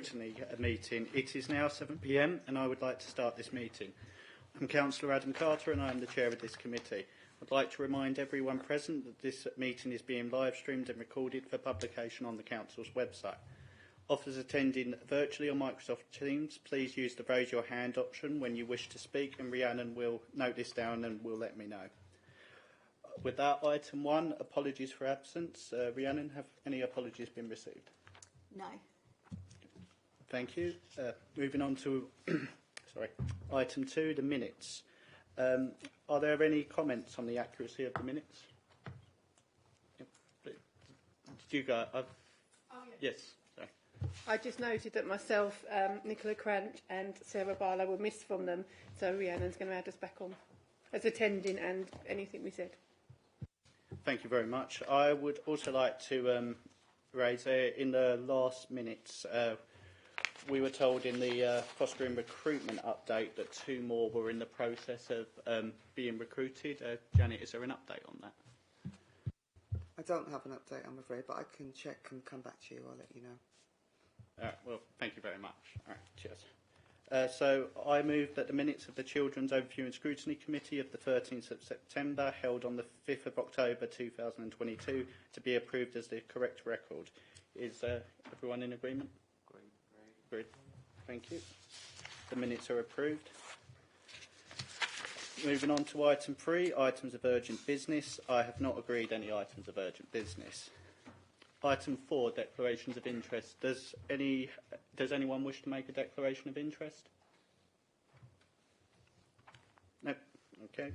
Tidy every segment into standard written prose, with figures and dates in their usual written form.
Scrutiny meeting. It is now 7 p.m. and I would like to start this meeting. I'm Councillor Adam Carter and I am the chair of this committee. I'd like to remind everyone present that this meeting is being live streamed and recorded for publication on the Council's website. Officers attending virtually on Microsoft Teams, please use the raise your hand option when you wish to speak, and Rhiannon will note this down and will let me know. With that, item 1, apologies for absence. Rhiannon, have any apologies been received? No. Thank you. Moving on to item 2, the minutes. Are there any comments on the accuracy of the minutes? Did you go? Yes. Sorry. I just noted that myself, Nicola Cranch and Sarah Barlow were missed from them, so Rhiannon's going to add us back on as attending and anything we said. Thank you very much. I would also like to raise in the last minutes, we were told in the fostering recruitment update that 2 more were in the process of being recruited. Janet, is there an update on that? I don't have an update, I'm afraid, but I can check and come back to you. I'll let you know. Well, thank you very much. All right, cheers. So I move that the minutes of the Children's Overview and Scrutiny Committee of the 13th of September, held on the 5th of October 2022, to be approved as the correct record. Is everyone in agreement? Agreed. Thank you. The minutes are approved. Moving on to item 3, items of urgent business. I have not agreed any items of urgent business. Item 4, declarations of interest. Does anyone wish to make a declaration of interest? No. Okay.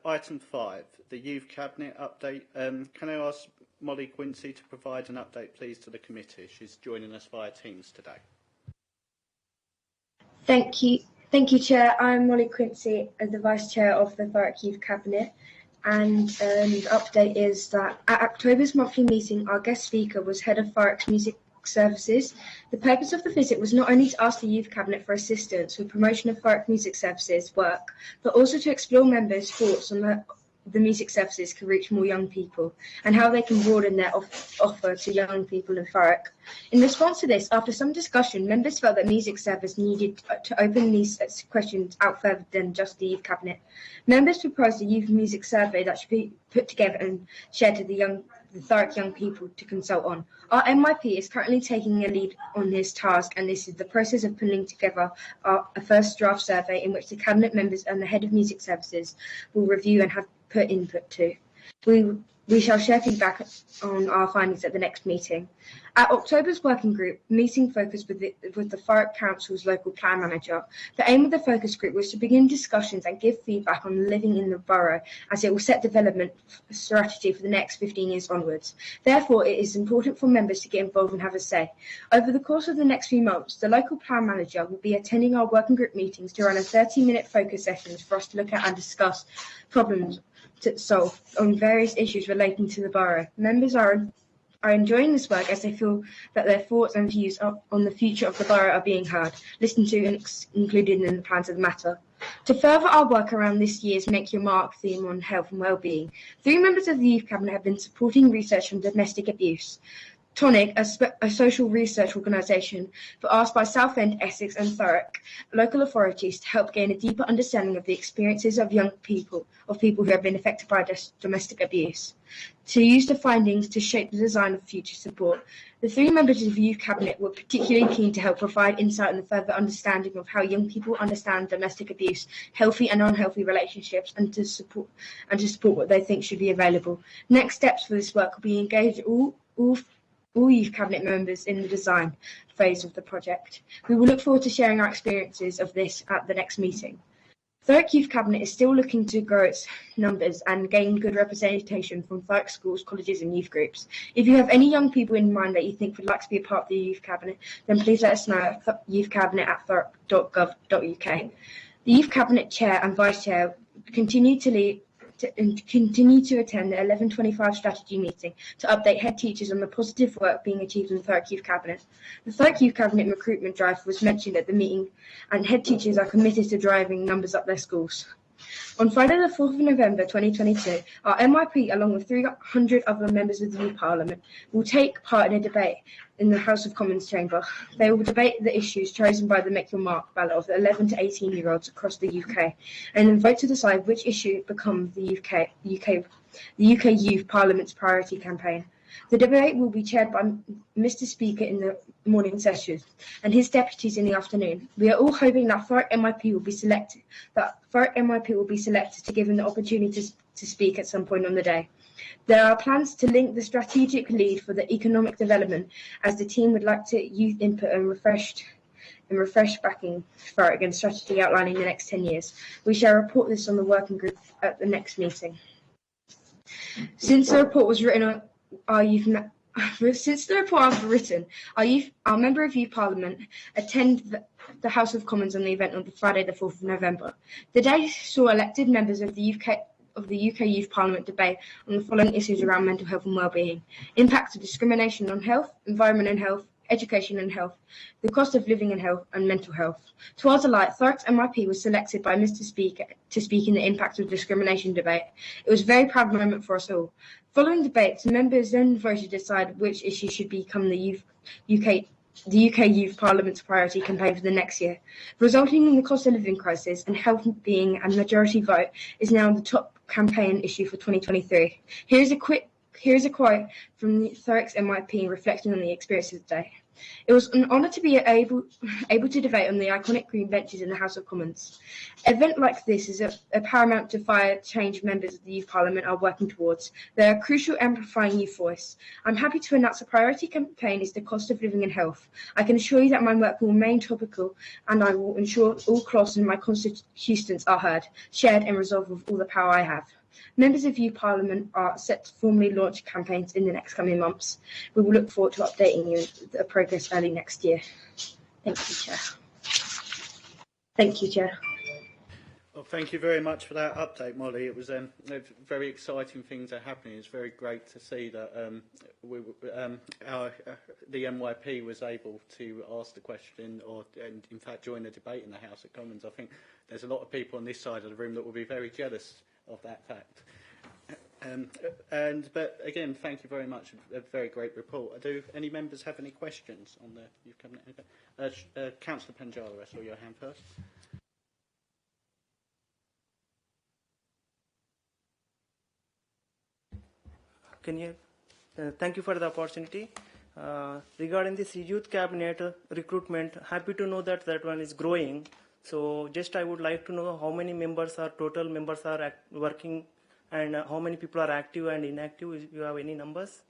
Item 5, the Youth Cabinet update. Can I ask Molly Quincy to provide an update, please, to the committee? She's joining us via Teams today. Thank you, Chair. I'm Molly Quincy, the Vice Chair of the Thurrock Youth Cabinet. And the update is that at October's monthly meeting, our guest speaker was Head of Thurrock's Music Services. The purpose of the visit was not only to ask the Youth Cabinet for assistance with promotion of Thurrock Music Services work, but also to explore members' thoughts on the music services can reach more young people and how they can broaden their offer to young people in Thurrock. In response to this, after some discussion, members felt that music service needed to open these questions out further than just the Youth Cabinet. Members proposed a youth music survey that should be put together and shared to the Thurrock young people to consult on. Our MIP is currently taking a lead on this task, and this is the process of putting together a first draft survey in which the Cabinet members and the Head of Music Services will review and have put input to. We shall share feedback on our findings at the next meeting. At October's working group, meeting focused with the Thurrock Council's local plan manager. The aim of the focus group was to begin discussions and give feedback on living in the borough, as it will set development strategy for the next 15 years onwards. Therefore, it is important for members to get involved and have a say. Over the course of the next few months, the local plan manager will be attending our working group meetings to run a 30-minute focus sessions for us to look at and discuss problems to solve on various issues relating to the borough. Members are enjoying this work as they feel that their thoughts and views on the future of the borough are being heard, listened to and included in the plans of the matter. To further our work around this year's Make Your Mark theme on health and wellbeing, 3 members of the Youth Cabinet have been supporting research on domestic abuse. Tonic, a social research organisation, were asked by Southend, Essex and Thurrock local authorities to help gain a deeper understanding of the experiences of young people, who have been affected by domestic abuse, to use the findings to shape the design of future support. The 3 members of the Youth Cabinet were particularly keen to help provide insight and further understanding of how young people understand domestic abuse, healthy and unhealthy relationships, and to support what they think should be available. Next steps for this work will be engage all Youth Cabinet members in the design phase of the project. We will look forward to sharing our experiences of this at the next meeting. Thurrock Youth Cabinet is still looking to grow its numbers and gain good representation from Thurrock schools, colleges and youth groups. If you have any young people in mind that you think would like to be a part of the Youth Cabinet, then please let us know at youthcabinet@thurrock.gov.uk. The Youth Cabinet Chair and Vice Chair continue to attend the 11:25 strategy meeting to update head teachers on the positive work being achieved in the Thurrock Youth Cabinet. The Thurrock Youth Cabinet recruitment drive was mentioned at the meeting, and head teachers are committed to driving numbers up their schools. On Friday the 4th of November 2022, our MIP, along with 300 other members of the Youth Parliament, will take part in a debate in the House of Commons chamber. They will debate the issues chosen by the Make Your Mark ballot of the 11 to 18-year-olds across the UK, and then vote to decide which issue becomes the UK Youth Parliament's priority campaign. The debate will be chaired by Mr Speaker in the morning session and his deputies in the afternoon. We are all hoping that Thurrock MIP will be selected to give him the opportunity to speak at some point on the day. There are plans to link the strategic lead for the economic development, as the team would like to youth input and refresh backing Thurrock and strategy outlining the next 10 years. We shall report this on the working group at the next meeting. Since the report was written on our member of Youth Parliament attend the House of Commons on the event on Friday the 4th of November. The day saw elected members of the UK Youth Parliament debate on the following issues around mental health and wellbeing: impacts of discrimination on health, environment and health, education and health, the cost of living and health, and mental health. To our delight, Thurrock's MIP was selected by Mr Speaker to speak in the impact of discrimination debate. It was a very proud moment for us all. Following debates, members then voted to decide which issue should become the UK Youth Parliament's priority campaign for the next year, resulting in the cost of living crisis and health being a majority vote is now the top campaign issue for 2023. Here's a quote from the Thurrock's MIP reflecting on the experience of the day. It was an honour to be able to debate on the iconic green benches in the House of Commons. An event like this is a paramount to fire change members of the Youth Parliament are working towards. They are crucial amplifying youth voice. I'm happy to announce the priority campaign is the cost of living and health. I can assure you that my work will remain topical, and I will ensure all clauses in my constituents are heard, shared and resolved with all the power I have. Members of Youth Parliament are set to formally launch campaigns in the next coming months. We will look forward to updating you on the progress early next year. Thank you, Chair. Thank you, Chair. Well, thank you very much for that update, Molly. It was very exciting things are happening. It's very great to see that the MYP was able to ask the question and in fact join the debate in the House of Commons. I think there's a lot of people on this side of the room that will be very jealous of that fact. But again, thank you very much. A very great report. Do any members have any questions on the Youth Cabinet? Councillor Panjala, I saw your hand first. Thank you for the opportunity. Regarding this Youth Cabinet recruitment, happy to know that one is growing. So just I would like to know how many total members are working, and how many people are active and inactive. If you have any numbers?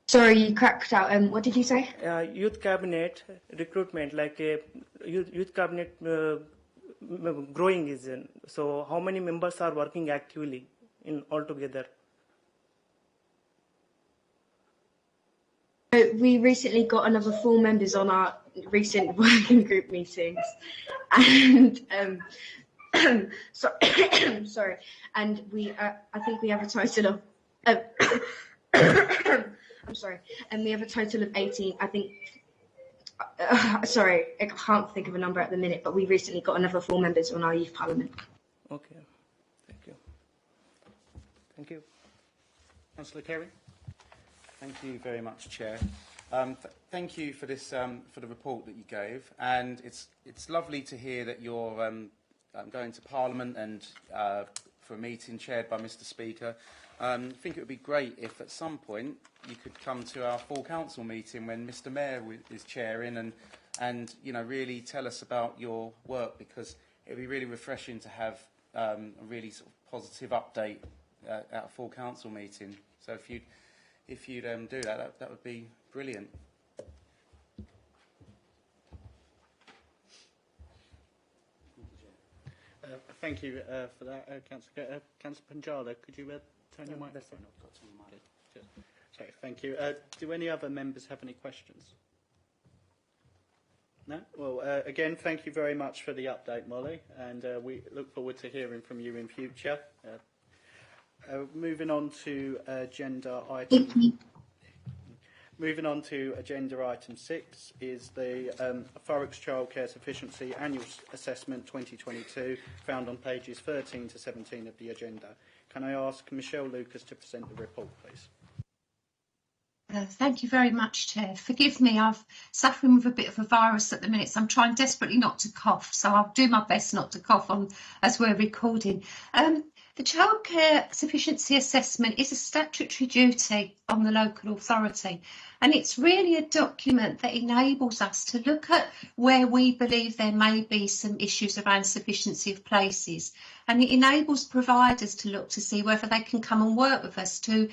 Sorry, you cracked out. What did you say? Youth Cabinet recruitment, like a youth Cabinet growing is in. So how many members are working actively in altogether? We recently got another 4 members on our recent working group meetings, and sorry, and I think we have a total of I'm sorry, and we have a total of 18. I think. Sorry, I can't think of a number at the minute, but we recently got another 4 members on our Youth Parliament. Okay, thank you. Thank you. Councillor Kerry. Thank you very much, Chair. Thank you for this for the report that you gave, and it's lovely to hear that you're going to Parliament and for a meeting chaired by Mr. Speaker. I think it would be great if at some point you could come to our full council meeting when Mr. Mayor is chairing and really tell us about your work, because it would be really refreshing to have a really sort of positive update at a full council meeting. So if you'd do that, that would be brilliant. Thank you for that, Councillor Panjala. Could you turn your microphone off? Sorry, thank you. Do any other members have any questions? No? Well, again, thank you very much for the update, Molly, and we look forward to hearing from you in future. Moving on to agenda item. Moving on to agenda item 6 is the Thurrock's Childcare Sufficiency Annual Assessment 2022, found on pages 13 to 17 of the agenda. Can I ask Michelle Lucas to present the report, please? Thank you very much, Chair. Forgive me, I'm suffering with a bit of a virus at the minute, so I'm trying desperately not to cough, so I'll do my best not to cough on as we're recording. The Childcare Sufficiency Assessment is a statutory duty on the local authority, and it's really a document that enables us to look at where we believe there may be some issues around sufficiency of places, and it enables providers to look to see whether they can come and work with us to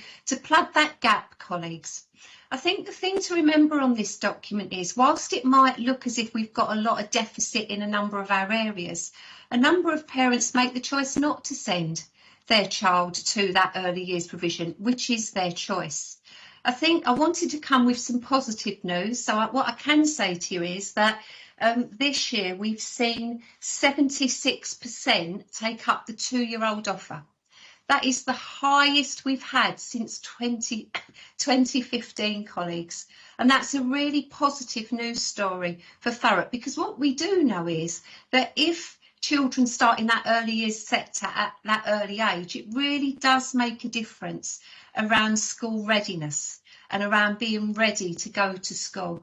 plug that gap, colleagues. I think the thing to remember on this document is, whilst it might look as if we've got a lot of deficit in a number of our areas, a number of parents make the choice not to send their child to that early years provision, which is their choice. I think I wanted to come with some positive news. So what I can say to you is that this year we've seen 76% take up the 2-year-old offer. That is the highest we've had since 2015, colleagues. And that's a really positive news story for Thurrock, because what we do know is that if children start in that early years sector at that early age, it really does make a difference around school readiness and around being ready to go to school.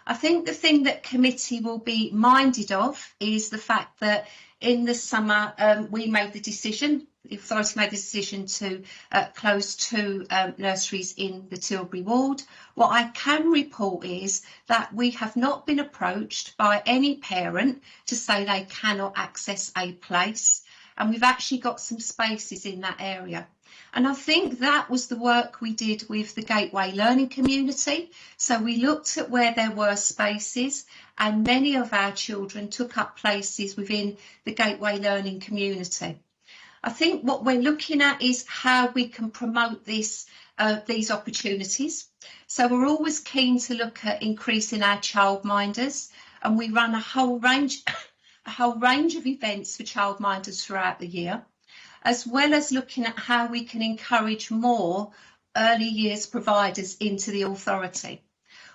I think the thing that committee will be minded of is the fact that in the summer we made the decision, the authority made the decision to close 2 nurseries in the Tilbury ward. What I can report is that we have not been approached by any parent to say they cannot access a place, and we've actually got some spaces in that area. And I think that was the work we did with the Gateway Learning Community. So we looked at where there were spaces, and many of our children took up places within the Gateway Learning Community. I think what we're looking at is how we can promote this, these opportunities. So we're always keen to look at increasing our childminders, and we run a whole range of events for childminders throughout the year, as well as looking at how we can encourage more early years providers into the authority.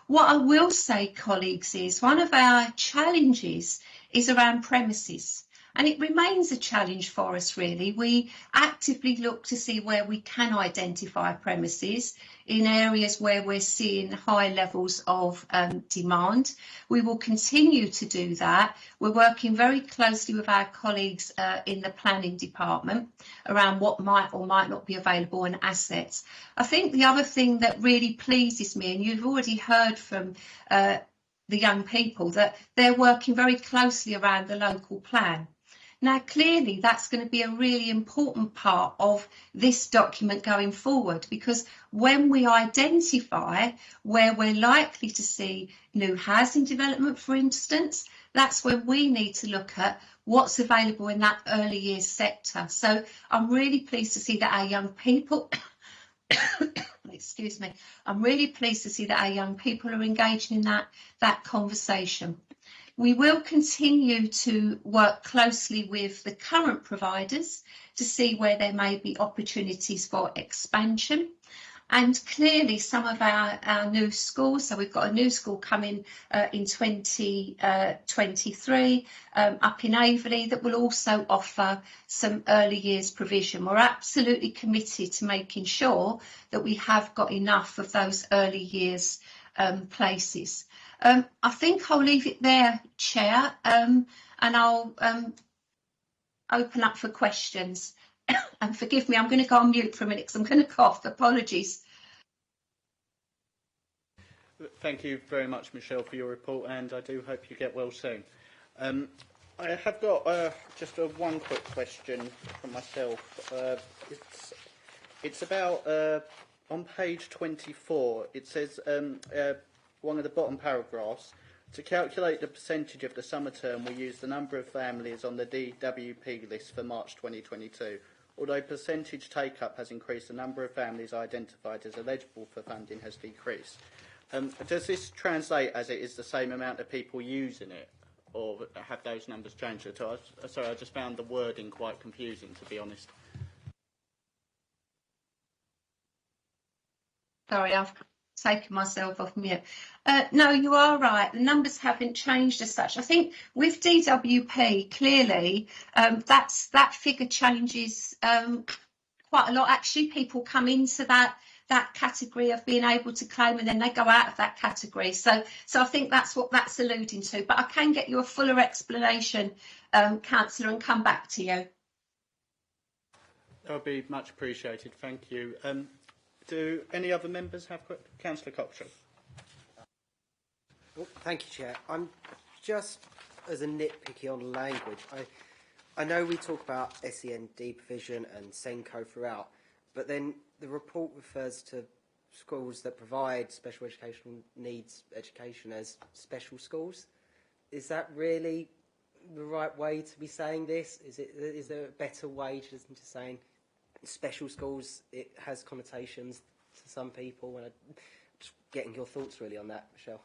What I will say, colleagues, is one of our challenges is around premises. And it remains a challenge for us, really. We actively look to see where we can identify premises in areas where we're seeing high levels of demand. We will continue to do that. We're working very closely with our colleagues in the planning department around what might or might not be available in assets. I think the other thing that really pleases me, and you've already heard from the young people, that they're working very closely around the local plan. Now, clearly, that's going to be a really important part of this document going forward, because when we identify where we're likely to see new housing development, for instance, that's when we need to look at what's available in that early years sector. So I'm really pleased to see that our young people excuse me, I'm really pleased to see that our young people are engaging in that conversation. We will continue to work closely with the current providers to see where there may be opportunities for expansion. And clearly some of our new schools, so we've got a new school coming in 2023 up in Averley that will also offer some early years provision. We're absolutely committed to making sure that we have got enough of those early years places. I think I'll leave it there, Chair, and I'll open up for questions. And forgive me, I'm going to go on mute for a minute because I'm going to cough. Apologies. Thank you very much, Michelle, for your report, and I do hope you get well soon. I have got just one quick question from myself. It's about on page 24. It says one of the bottom paragraphs, to calculate the percentage of the summer term, we use the number of families on the DWP list for March 2022. Although percentage take-up has increased, the number of families identified as eligible for funding has decreased. Does this translate as it is the same amount of people using it, or have those numbers changed at all? Sorry, I just found the wording quite confusing, to be honest. Sorry, taking myself off mute. No, you are right. The numbers haven't changed as such. I think with DWP, clearly, that figure changes quite a lot. Actually, people come into that category of being able to claim, and then they go out of that category. So I think that's what that's alluding to. But I can get you a fuller explanation, Councillor, and come back to you. That would be much appreciated. Thank you. Do any other members have questions? Councillor Coxon. Well, thank you, Chair. I'm just, as a nitpicky on language, I know we talk about SEND provision and SENCO throughout, but then the report refers to schools that provide special educational needs education as special schools. Is that really the right way to be saying this? Is there a better way than just saying special schools? It has connotations to some people, and I'm just getting your thoughts really on that, Michelle.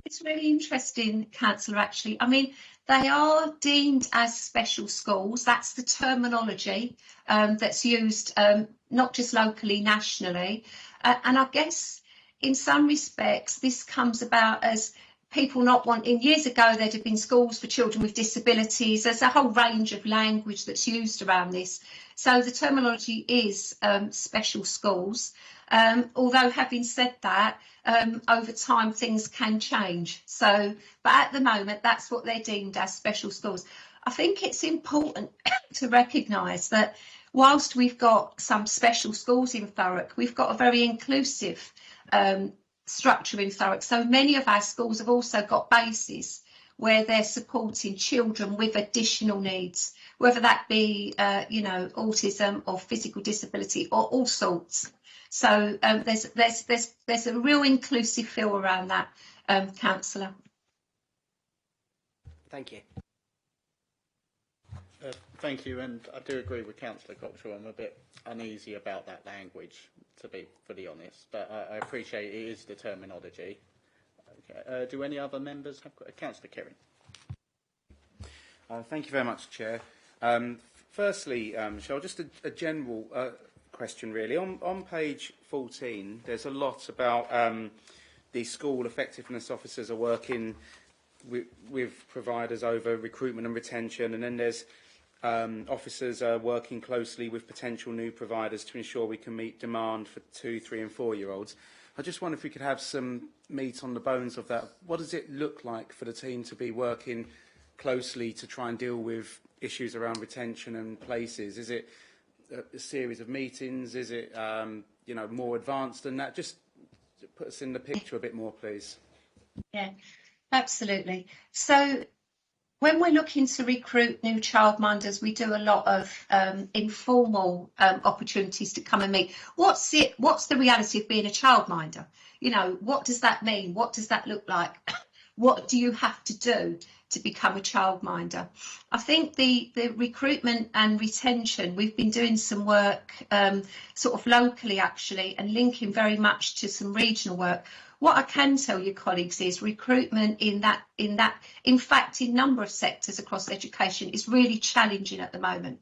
It's really interesting, Councillor, actually. I mean, they are deemed as special schools. That's the terminology that's used, not just locally, nationally. And I guess in some respects, this comes about as people not wanting, years ago, there'd have been schools for children with disabilities. There's a whole range of language that's used around this. So the terminology is special schools. Although having said that, over time things can change. So, but at the moment, that's what they're deemed as, special schools. I think it's important to recognise that whilst we've got some special schools in Thurrock, we've got a very inclusive structure in Thurrock. So many of our schools have also got bases where they're supporting children with additional needs, whether that be, autism or physical disability or all sorts. So there's a real inclusive feel around that, Councillor. Thank you. Thank you, and I do agree with Councillor Coxwell. I'm a bit uneasy about that language, to be fully honest, but I appreciate it is the terminology. Okay. Do any other members have Councillor Kerry? Thank you very much, Chair. Firstly, Michelle, just a general question, really. On page 14, there's a lot about the school effectiveness officers are working with providers over recruitment and retention, and then there's officers are working closely with potential new providers to ensure we can meet demand for 2-, 3- and 4-year-olds. I just wonder if we could have some meat on the bones of that. What does it look like for the team to be working closely to try and deal with issues around retention and places? Is it a series of meetings? Is it more advanced than that? Just put us in the picture a bit more, please. Yeah, absolutely. So when we're looking to recruit new childminders, we do a lot of informal opportunities to come and meet. What's the reality of being a childminder? What does that mean? What does that look like? What do you have to do to become a childminder? I think the recruitment and retention, we've been doing some work sort of locally actually, and linking very much to some regional work. What I can tell you, colleagues, is recruitment in fact, in a number of sectors across education is really challenging at the moment,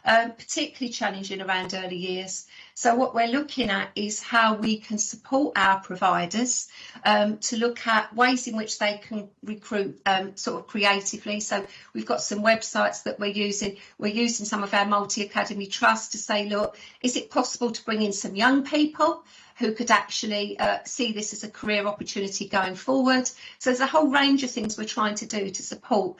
particularly challenging around early years. So what we're looking at is how we can support our providers to look at ways in which they can recruit sort of creatively. So we've got some websites that we're using. We're using some of our multi-academy trusts to say, look, is it possible to bring in some young people who could actually see this as a career opportunity going forward? So there's a whole range of things we're trying to do to support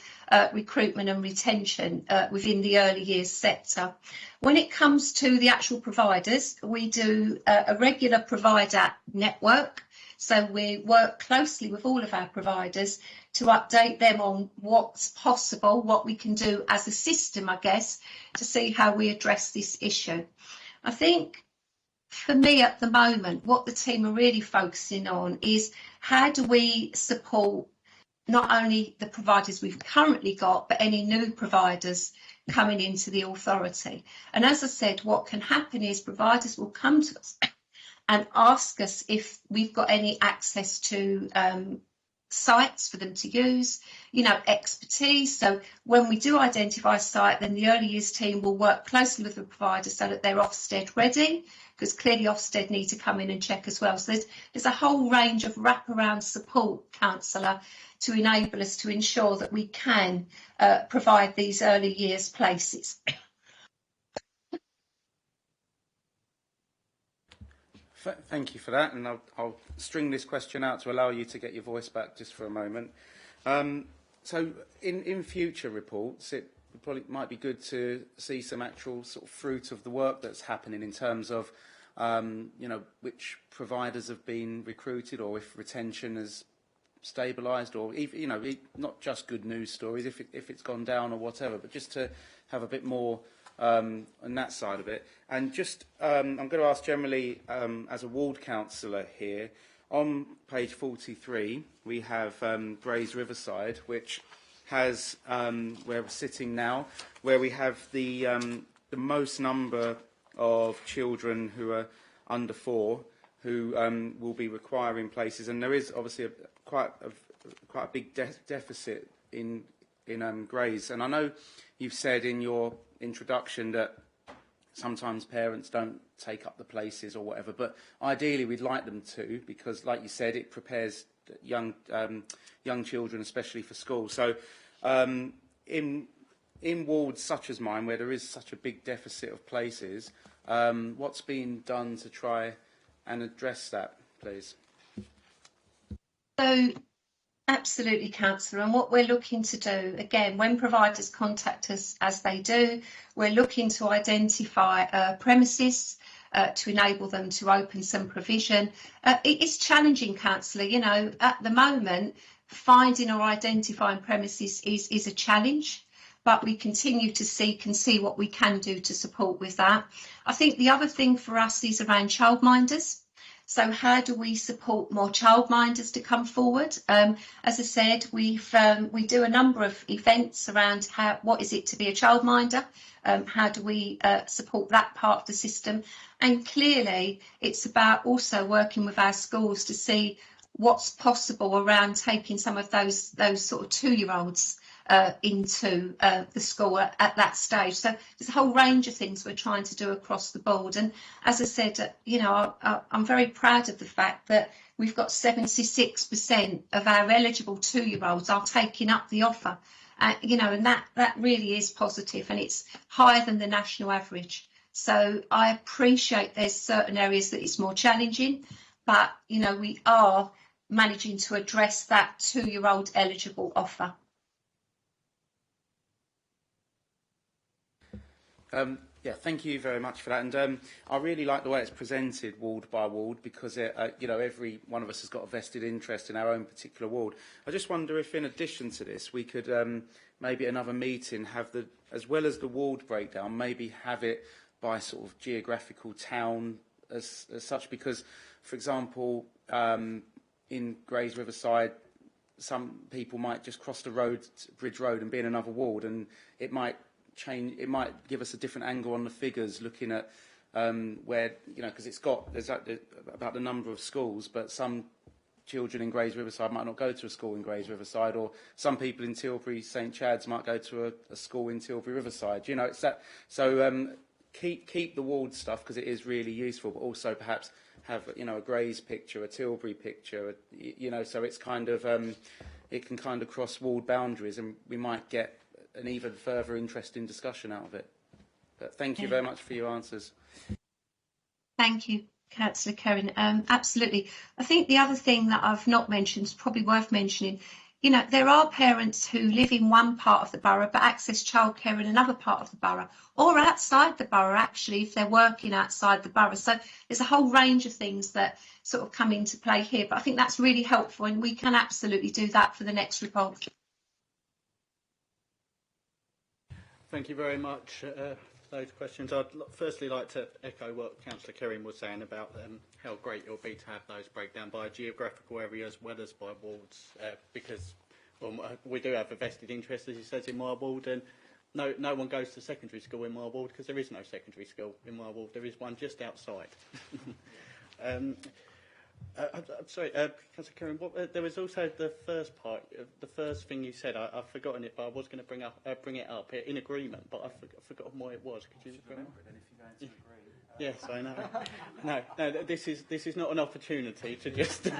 recruitment and retention within the early years sector. When it comes to the actual providers, we do a regular provider network. So we work closely with all of our providers to update them on what's possible, what we can do as a system, I guess, to see how we address this issue. I think for me at the moment, what the team are really focusing on is how do we support not only the providers we've currently got, but any new providers coming into the authority. And as I said, what can happen is providers will come to us and ask us if we've got any access to sites for them to use, expertise. So when we do identify a site, then the early years team will work closely with the provider so that they're Ofsted ready, because clearly Ofsted need to come in and check as well. So there's a whole range of wraparound support, counsellor, to enable us to ensure that we can provide these early years places. Thank you for that, and I'll string this question out to allow you to get your voice back just for a moment. So in future reports, it probably might be good to see some actual sort of fruit of the work that's happening in terms of, which providers have been recruited, or if retention has stabilised, or even, not just good news stories if it's gone down or whatever, but just to have a bit more on that side of it. And just, I'm going to ask generally, as a ward councillor here, on page 43, we have Grays Riverside, which has, where we're sitting now, where we have the most number of children who are under 4 who will be requiring places, and there is obviously quite a big deficit in Grays. And I know you've said in your introduction that sometimes parents don't take up the places or whatever, but ideally we'd like them to, because, like you said, it prepares young children, especially for school. So in wards such as mine, where there is such a big deficit of places, what's been done to try and address that, please? So, absolutely, councillor. And what we're looking to do, again, when providers contact us, as they do, we're looking to identify premises to enable them to open some provision. It is challenging, councillor. At the moment, finding or identifying premises is a challenge, but we continue to seek and see what we can do to support with that. I think the other thing for us is around childminders. So how do we support more childminders to come forward? As I said, we do a number of events around what is it to be a childminder, how do we support that part of the system, and clearly it's about also working with our schools to see what's possible around taking some of those sort of 2-year-olds into the school at that stage. So there's a whole range of things we're trying to do across the board. And as I said, I'm very proud of the fact that we've got 76% of our eligible 2-year-olds are taking up the offer. And that really is positive, and it's higher than the national average. So I appreciate there's certain areas that it's more challenging, but we are managing to address that 2-year-old eligible offer. Yeah, thank you very much for that. And I really like the way it's presented ward by ward, because every one of us has got a vested interest in our own particular ward. I just wonder if, in addition to this, we could maybe at another meeting have as well as the ward breakdown, maybe have it by sort of geographical town as such. Because, for example, in Grays Riverside, some people might just cross the road, Bridge Road, and be in another ward, and it might change. It might give us a different angle on the figures, looking at where, because there's about the number of schools, but some children in Grays Riverside might not go to a school in Grays Riverside, or some people in Tilbury St Chad's might go to a school in Tilbury Riverside. It's that. So keep the ward stuff, because it is really useful, but also perhaps have a Grays picture, a Tilbury picture, so it's kind of it can kind of cross ward boundaries, and we might get an even further interesting discussion out of it. But thank you very much for your answers. Thank you, Councillor Kerrin. Absolutely. I think the other thing that I've not mentioned is probably worth mentioning. There are parents who live in one part of the borough but access childcare in another part of the borough, or outside the borough, actually, if they're working outside the borough. So there's a whole range of things that sort of come into play here. But I think that's really helpful, and we can absolutely do that for the next report. Thank you very much. Those questions. I'd firstly like to echo what Councillor Kerrin was saying about how great it will be to have those breakdown by geographical area as well as by wards, because we do have a vested interest, as he says, in my ward, and no one goes to secondary school in my ward because there is no secondary school in my ward. There is one just outside. I'm sorry, Councillor Curran, there was also the first part, the first thing you said. I've forgotten it, but I was going to bring it up in agreement, but I've forgotten what it was. Could you just remember it? Then if you're going to agree. Yes, I know. No, this is not an opportunity to just. As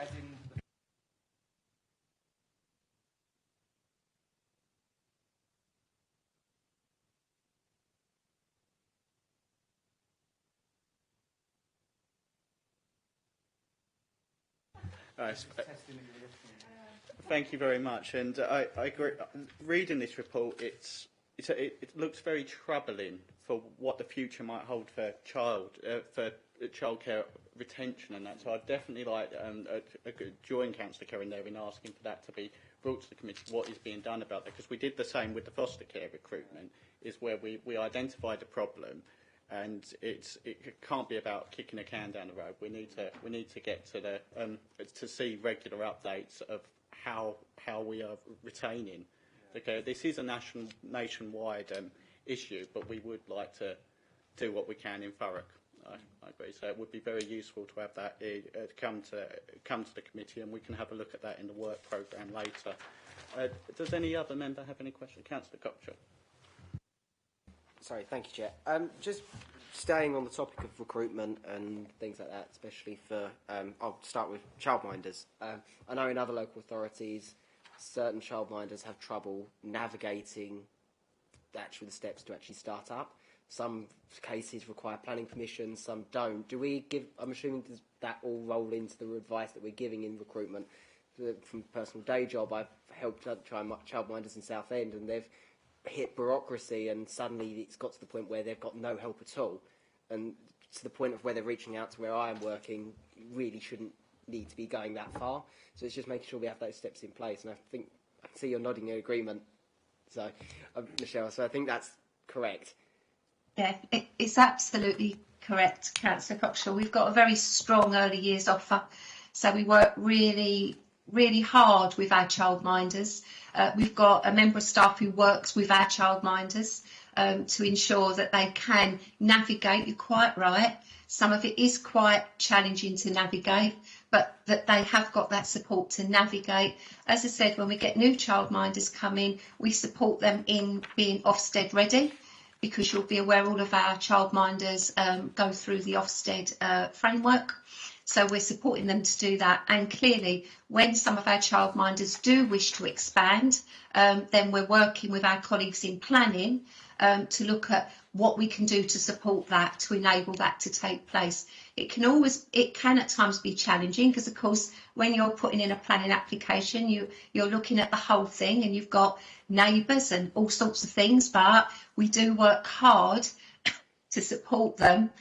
in. Thank you very much, and I agree. Reading this report, it looks very troubling for what the future might hold for childcare retention and that. So I'd definitely like join Councillor Curran there in asking for that to be brought to the committee. What is being done about that? Because we did the same with the foster care recruitment, is where we identified the problem. And it can't be about kicking a can down the road. We need to get to the to see regular updates of how we are retaining. Okay, this is a nationwide issue, but we would like to do what we can in Thurrock. I agree. So it would be very useful to have that come to the committee, and we can have a look at that in the work programme later. Does any other member have any questions? Councillor Cockshott. Sorry, thank you, Chair. Just staying on the topic of recruitment and things like that, especially for, I'll start with childminders. I know in other local authorities, certain childminders have trouble navigating the steps to actually start up. Some cases require planning permission, some don't. Do we give, I'm assuming does that all roll into the advice that we're giving in recruitment? From personal day job, I've helped childminders in Southend, and they've hit bureaucracy, and suddenly it's got to the point where they've got no help at all, and to the point of where they're reaching out to where I am working really shouldn't need to be going that far. So it's just making sure we have those steps in place, and I think I can see you're nodding in agreement, so Michelle, so I think that's correct. Yeah, it's absolutely correct, Councillor Cockshall. We've got a very strong early years offer, so we work really hard with our childminders. We've got a member of staff who works with our childminders to ensure that they can navigate. You're quite right. Some of it is quite challenging to navigate, but that they have got that support to navigate. As I said, when we get new childminders come in, we support them in being Ofsted ready, because you'll be aware all of our childminders go through the Ofsted framework. So we're supporting them to do that. And clearly, when some of our childminders do wish to expand, then we're working with our colleagues in planning to look at what we can do to support that, to enable that to take place. It can at times be challenging, because of course, when you're putting in a planning application, you're looking at the whole thing, and you've got neighbours and all sorts of things, but we do work hard to support them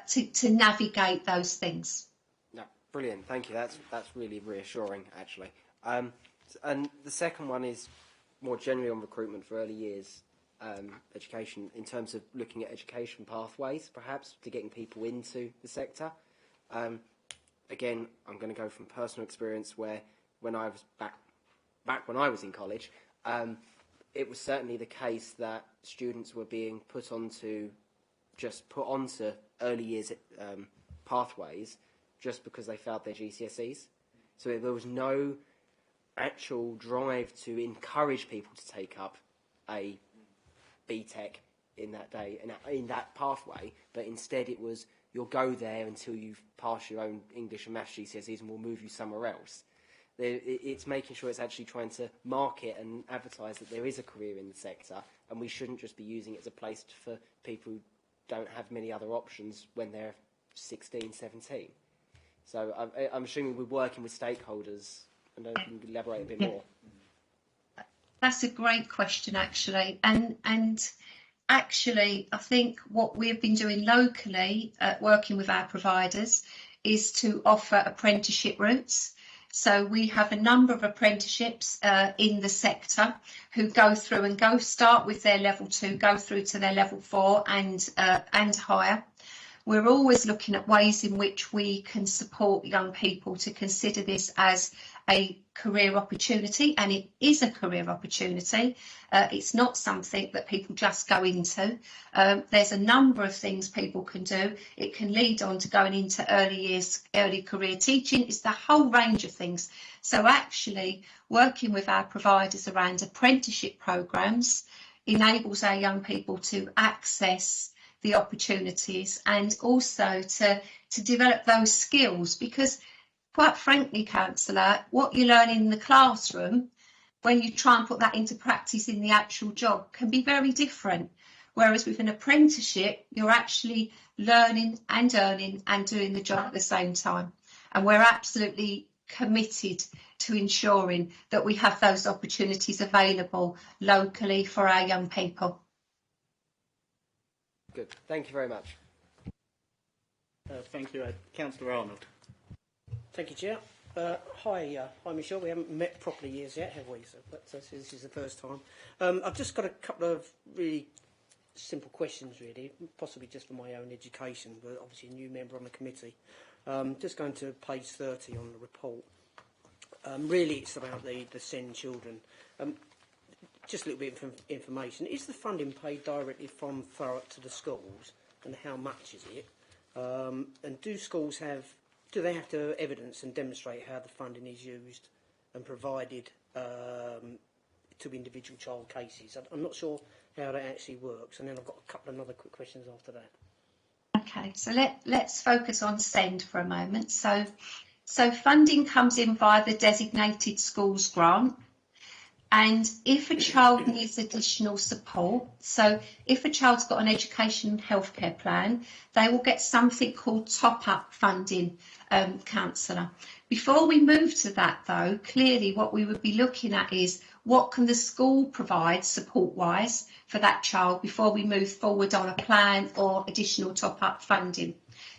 to navigate those things. No, brilliant, thank you. That's really reassuring, actually. And the second one is more generally on recruitment for early years education, in terms of looking at education pathways, perhaps, to getting people into the sector. Again, I'm going to go from personal experience, where when I was back when I was in college, it was certainly the case that students were being put onto early years pathways just because they failed their GCSEs. So there was no actual drive to encourage people to take up a BTEC in that day and in that pathway, but instead it was, you'll go there until you've passed your own English and Maths GCSEs and we'll move you somewhere else. It's making sure it's actually trying to market and advertise that there is a career in the sector, and we shouldn't just be using it as a place for people who don't have many other options when they're 16, 17. So I'm assuming we're working with stakeholders, and I can elaborate a bit more. That's a great question, actually, and actually I think what we've been doing locally, working with our providers, is to offer apprenticeship routes. So we have a number of apprenticeships in the sector who go through and start with their level 2, go through to their level 4 and higher. We're always looking at ways in which we can support young people to consider this as a career opportunity, and it is a career opportunity. It's not something that people just go into. There's a number of things people can do. It can lead on to going into early years, early career teaching. It's the whole range of things. So actually working with our providers around apprenticeship programs enables our young people to access the opportunities and also to develop those skills, because quite frankly, counsellor, what you learn in the classroom, when you try and put that into practice in the actual job, can be very different. Whereas with an apprenticeship, you're actually learning and earning and doing the job at the same time. And we're absolutely committed to ensuring that we have those opportunities available locally for our young people. Good. Thank you very much. Thank you, Councillor Arnold. Thank you, Chair. Hi, Michelle. We haven't met properly years yet, have we? So, but this is the first time. I've just got a couple of really simple questions, really, possibly just for my own education, but obviously a new member on the committee. Just going to page 30 on the report. Really, it's about the SEND children. Just a little bit of information. Is the funding paid directly from Thurrock to the schools, and how much is it? And do schools do they have to evidence and demonstrate how the funding is used and provided to individual child cases? I'm not sure how that actually works, and then I've got a couple of other quick questions after that. Okay, so let's focus on SEND for a moment. So funding comes in via the designated schools grant. And if a child needs additional support, so if a child's got an education and healthcare plan, they will get something called top-up funding, counsellor. Before we move to that, though, clearly what we would be looking at is what can the school provide support-wise for that child before we move forward on a plan or additional top-up funding.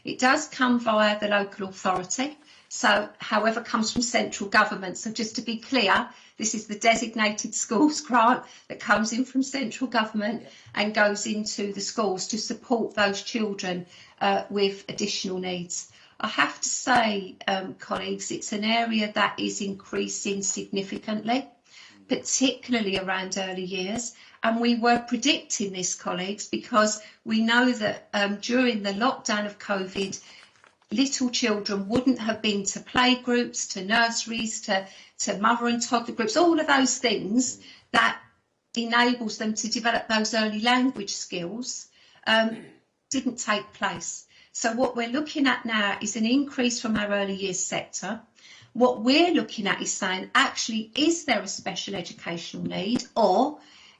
It does come via the local authority. So, however, comes from central government. So just to be clear, this is the designated schools grant that comes in from central government and goes into the schools to support those children with additional needs. I have to say, colleagues, it's an area that is increasing significantly, particularly around early years. And we were predicting this, colleagues, because we know that during the lockdown of COVID, little children wouldn't have been to playgroups, to nurseries, to mother and toddler groups, all of those things that enables them to develop those early language skills didn't take place. So what we're looking at now is an increase from our early years sector. What we're looking at is saying, actually, is there a special educational need, or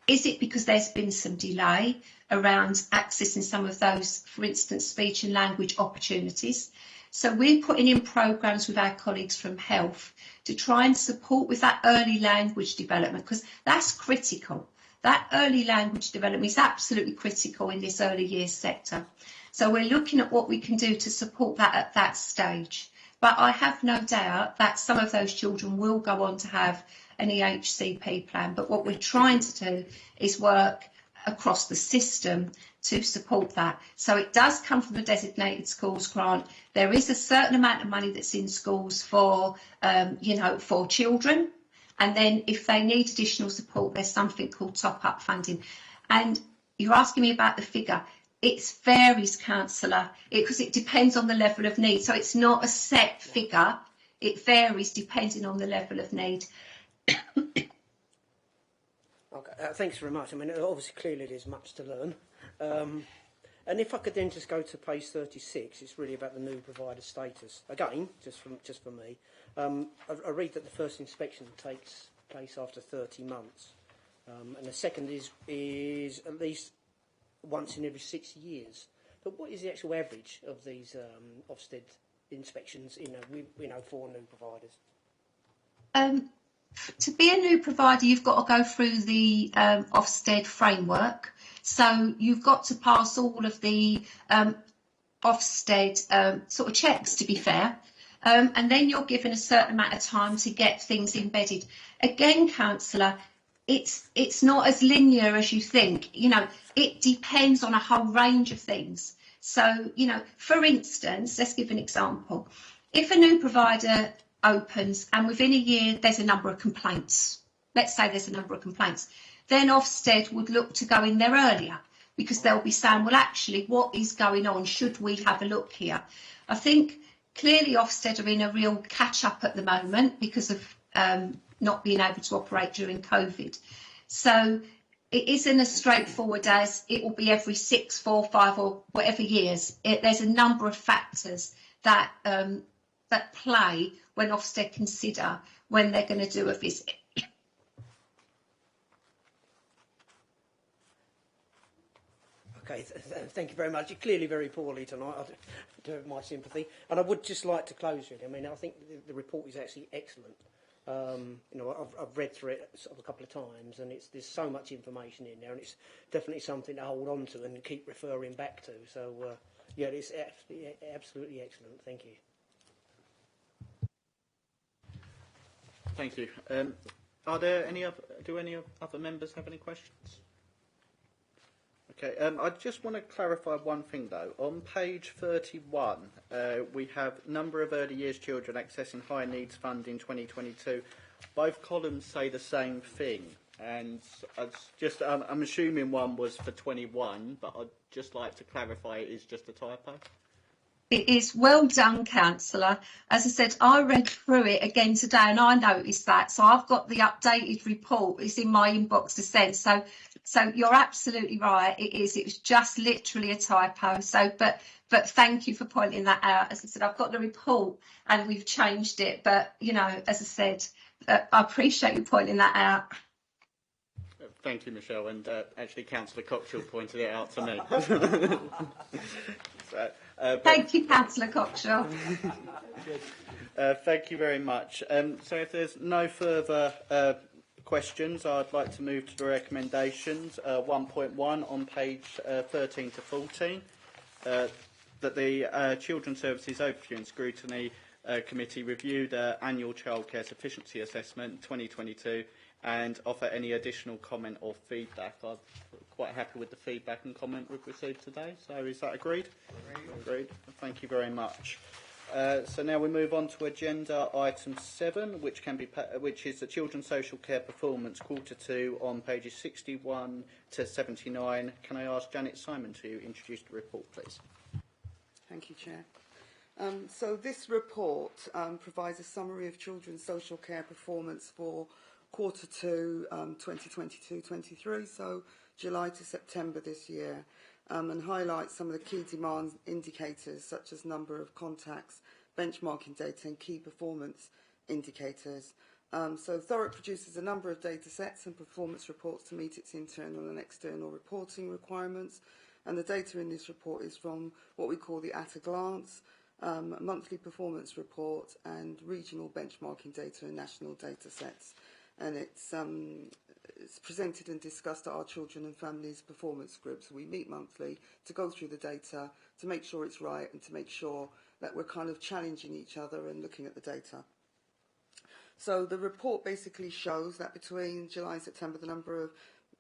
is it because there's been some delay around accessing some of those, for instance, speech and language opportunities? So we're putting in programmes with our colleagues from health to try and support with that early language development, because that's critical. That early language development is absolutely critical in this early years sector. So we're looking at what we can do to support that at that stage. But I have no doubt that some of those children will go on to have an EHCP plan. But what we're trying to do is work across the system to support that. So it does come from the designated schools grant. There is a certain amount of money that's in schools for, for children. And then if they need additional support, there's something called top-up funding. And you're asking me about the figure. It varies, counsellor, because it depends on the level of need. So it's not a set figure. It varies depending on the level of need. Okay, thanks very much. I mean, obviously, clearly there's much to learn. And if I could then just go to page 36, it's really about the new provider status. Again, just for me, I read that the first inspection takes place after 30 months, and the second is at least once in every 6 years. But what is the actual average of these Ofsted inspections? For new providers. To be a new provider, you've got to go through the Ofsted framework. So you've got to pass all of the Ofsted sort of checks, to be fair. And then you're given a certain amount of time to get things embedded. Again, counsellor, it's not as linear as you think. You know, it depends on a whole range of things. So, you know, for instance, let's give an example. If a new provider opens and within a year there's a number of complaints, let's say there's a number of complaints, then Ofsted would look to go in there earlier because they'll be saying, well, actually, what is going on? Should we have a look here? I think clearly Ofsted are in a real catch-up at the moment because of not being able to operate during COVID. So it isn't as straightforward as it will be every 6, 4, 5 or whatever years. There's a number of factors that that play when Ofsted consider when they're going to do a visit. Okay, thank you very much. You're clearly very poorly tonight. I do have my sympathy. And I would just like to close with, I mean, I think the report is actually excellent. You know, I've read through it sort of a couple of times, and there's so much information in there, and it's definitely something to hold on to and keep referring back to. So, yeah, it's absolutely excellent. Thank you. Thank you. Are there any other? Do any other members have any questions? Okay. I just want to clarify one thing though. On page 31, we have number of early years children accessing high needs fund in 2022. Both columns say the same thing, and I'm assuming one was for 21, but I'd just like to clarify it is just a typo. It is well done, Councillor. As I said, I read through it again today and I noticed that. So I've got the updated report. It's in my inbox to send. So you're absolutely right. It is. It was just literally a typo. So, but thank you for pointing that out. As I said, I've got the report and we've changed it. But, you know, as I said, I appreciate you pointing that out. Thank you, Michelle. And actually, Councillor Cockshall pointed it out to me. So, thank you, Councillor Cockshall. Thank you very much. So if there's no further questions, I'd like to move to the recommendations. 1.1 on page 13 to 14, that the Children's Services Overview and Scrutiny Committee review the annual childcare sufficiency assessment 2022 and offer any additional comment or feedback. I'm quite happy with the feedback and comment we've received today. So is that agreed? Agreed. Thank you very much. So now we move on to agenda item 7, which is the Children's Social Care Performance Q2 on pages 61 to 79. Can I ask Janet Simon to introduce the report, please? Thank you, Chair. So this report provides a summary of children's social care performance for Q2 2022-23, so July to September this year, and highlights some of the key demand indicators such as number of contacts, benchmarking data and key performance indicators. So Thurrock produces a number of data sets and performance reports to meet its internal and external reporting requirements, and the data in this report is from what we call the at a glance, monthly performance report and regional benchmarking data and national data sets. And it's presented and discussed at our children and families performance groups. We meet monthly to go through the data, to make sure it's right and to make sure that we're kind of challenging each other and looking at the data. So the report basically shows that between July and September, the number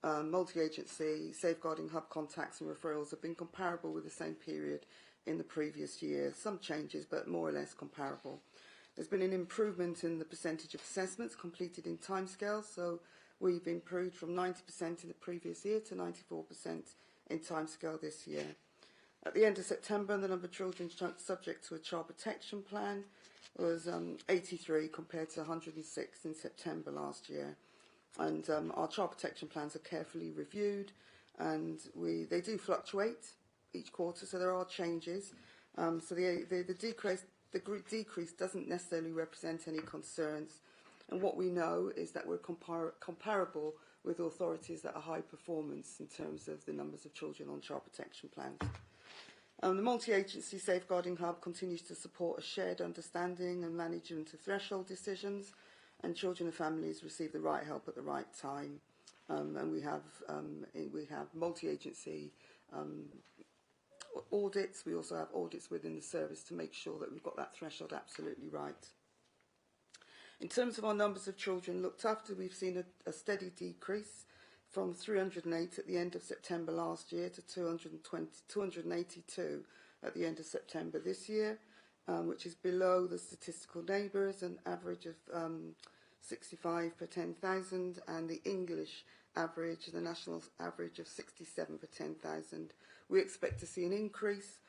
of multi-agency safeguarding hub contacts and referrals have been comparable with the same period in the previous year. Some changes, but more or less comparable. There's been an improvement in the percentage of assessments completed in timescales, so we've improved from 90% in the previous year to 94% in timescale this year. At the end of September, the number of children subject to a child protection plan was 83 compared to 106 in September last year. And our child protection plans are carefully reviewed, and they do fluctuate each quarter, so there are changes. So the decrease doesn't necessarily represent any concerns, and what we know is that we're comparable with authorities that are high performance in terms of the numbers of children on child protection plans. The multi-agency safeguarding hub continues to support a shared understanding and management of threshold decisions, and children and families receive the right help at the right time. And we have multi-agency audits. We also have audits within the service to make sure that we've got that threshold absolutely right. In terms of our numbers of children looked after, we've seen a steady decrease, from 308 at the end of September last year to 282 at the end of September this year, which is below the statistical neighbours, an average of 65 per 10,000, and the English average, the national average of 67 per 10,000. We expect to see an increase